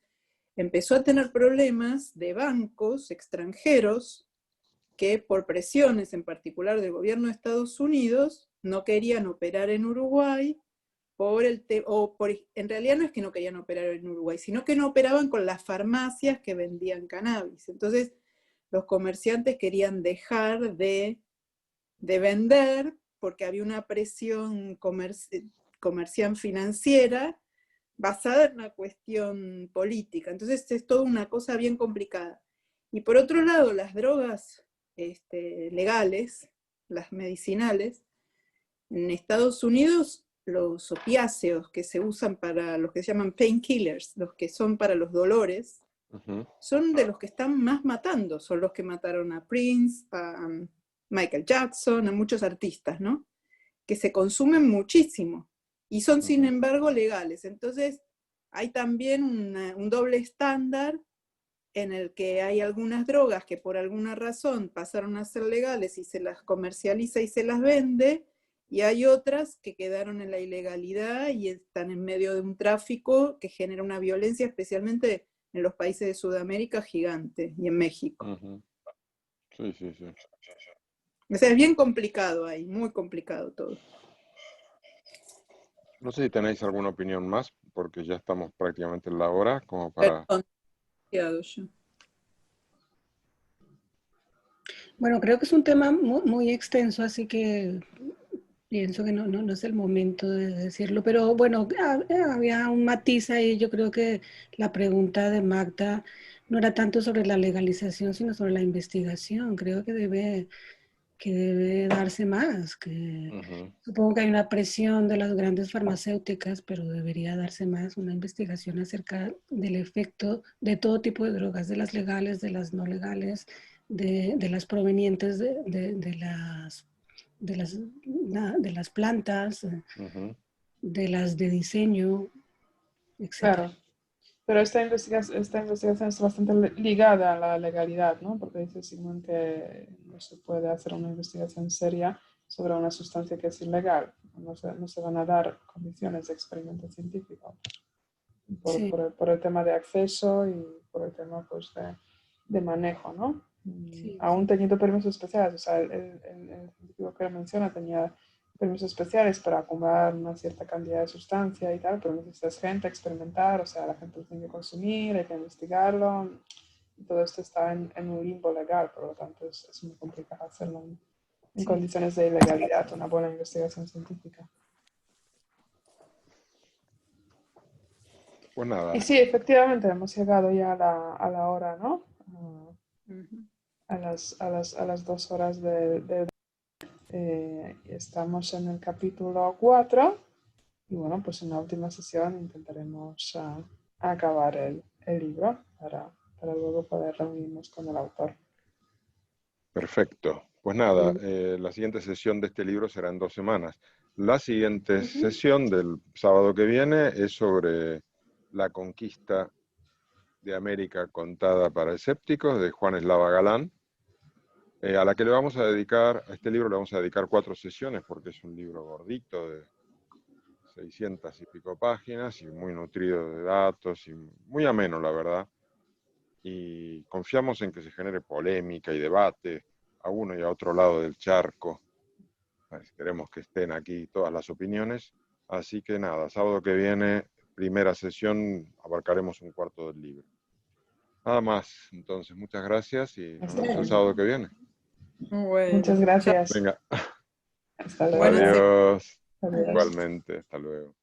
empezó a tener problemas de bancos extranjeros que por presiones, en particular del gobierno de Estados Unidos, no querían operar en Uruguay, en realidad no es que no querían operar en Uruguay, sino que no operaban con las farmacias que vendían cannabis. Entonces, los comerciantes querían dejar de vender porque había una presión comercial financiera basada en una cuestión política. Entonces es toda una cosa bien complicada. Y por otro lado, las drogas legales, las medicinales, en Estados Unidos los opiáceos que se usan para los que se llaman painkillers, los que son para los dolores, son de los que están más matando, son los que mataron a Prince, a Michael Jackson, a muchos artistas, ¿no? Que se consumen muchísimo y son sin embargo legales. Entonces hay también un doble estándar en el que hay algunas drogas que por alguna razón pasaron a ser legales y se las comercializa y se las vende, y hay otras que quedaron en la ilegalidad y están en medio de un tráfico que genera una violencia, especialmente en los países de Sudamérica, gigante, y en México. Sí, sí, sí. O sea, es bien complicado ahí, muy complicado todo. No sé si tenéis alguna opinión más, porque ya estamos prácticamente en la hora, como para... Perdón, Bueno, creo que es un tema muy extenso, así que pienso que no es el momento de decirlo, pero bueno, había un matiz ahí. Yo creo que la pregunta de Magda no era tanto sobre la legalización, sino sobre la investigación. Creo que debe darse más. Supongo que hay una presión de las grandes farmacéuticas, pero debería darse más una investigación acerca del efecto de todo tipo de drogas, de las legales, de las no legales, de las provenientes de las plantas, de las de diseño, etc. Claro, pero esta investigación es bastante ligada a la legalidad, ¿no? Porque dice Sigmund que no se puede hacer una investigación seria sobre una sustancia que es ilegal. No se van a dar condiciones de experimento científico Sí. por el tema de acceso y por el tema pues, de manejo, ¿no? Sí, aún sí. teniendo permisos especiales. O sea, el científico que lo menciona tenía permisos especiales para acumular una cierta cantidad de sustancia y tal, pero necesitas gente, experimentar, o sea, la gente lo tiene que consumir, hay que investigarlo. Y todo esto está en un limbo legal, por lo tanto es muy complicado hacerlo en Sí. condiciones de ilegalidad, una buena investigación científica. Pues nada, Y sí, efectivamente, hemos llegado ya a la hora, ¿no? Ujú. A las 2 horas estamos en el capítulo 4 y bueno, pues en la última sesión intentaremos acabar el libro para luego poder reunirnos con el autor. perfecto. Pues nada, la siguiente sesión de este libro será en 2 semanas. La siguiente sesión del sábado que viene es sobre la conquista de América contada para escépticos, de Juan Eslava Galán, a la que le vamos a dedicar, a este libro le vamos a dedicar 4 sesiones, porque es un libro gordito de 600 y pico páginas, y muy nutrido de datos, y muy ameno, la verdad. Y confiamos en que se genere polémica y debate a uno y a otro lado del charco. Pues queremos que estén aquí todas las opiniones. Así que nada, sábado que viene, primera sesión, abarcaremos un cuarto del libro. Nada más, entonces, muchas gracias y nos vemos el sábado que viene. Muchas Bueno, chao. gracias. Venga, Hasta luego. Buena semana. adiós. Adiós. Igualmente, hasta luego.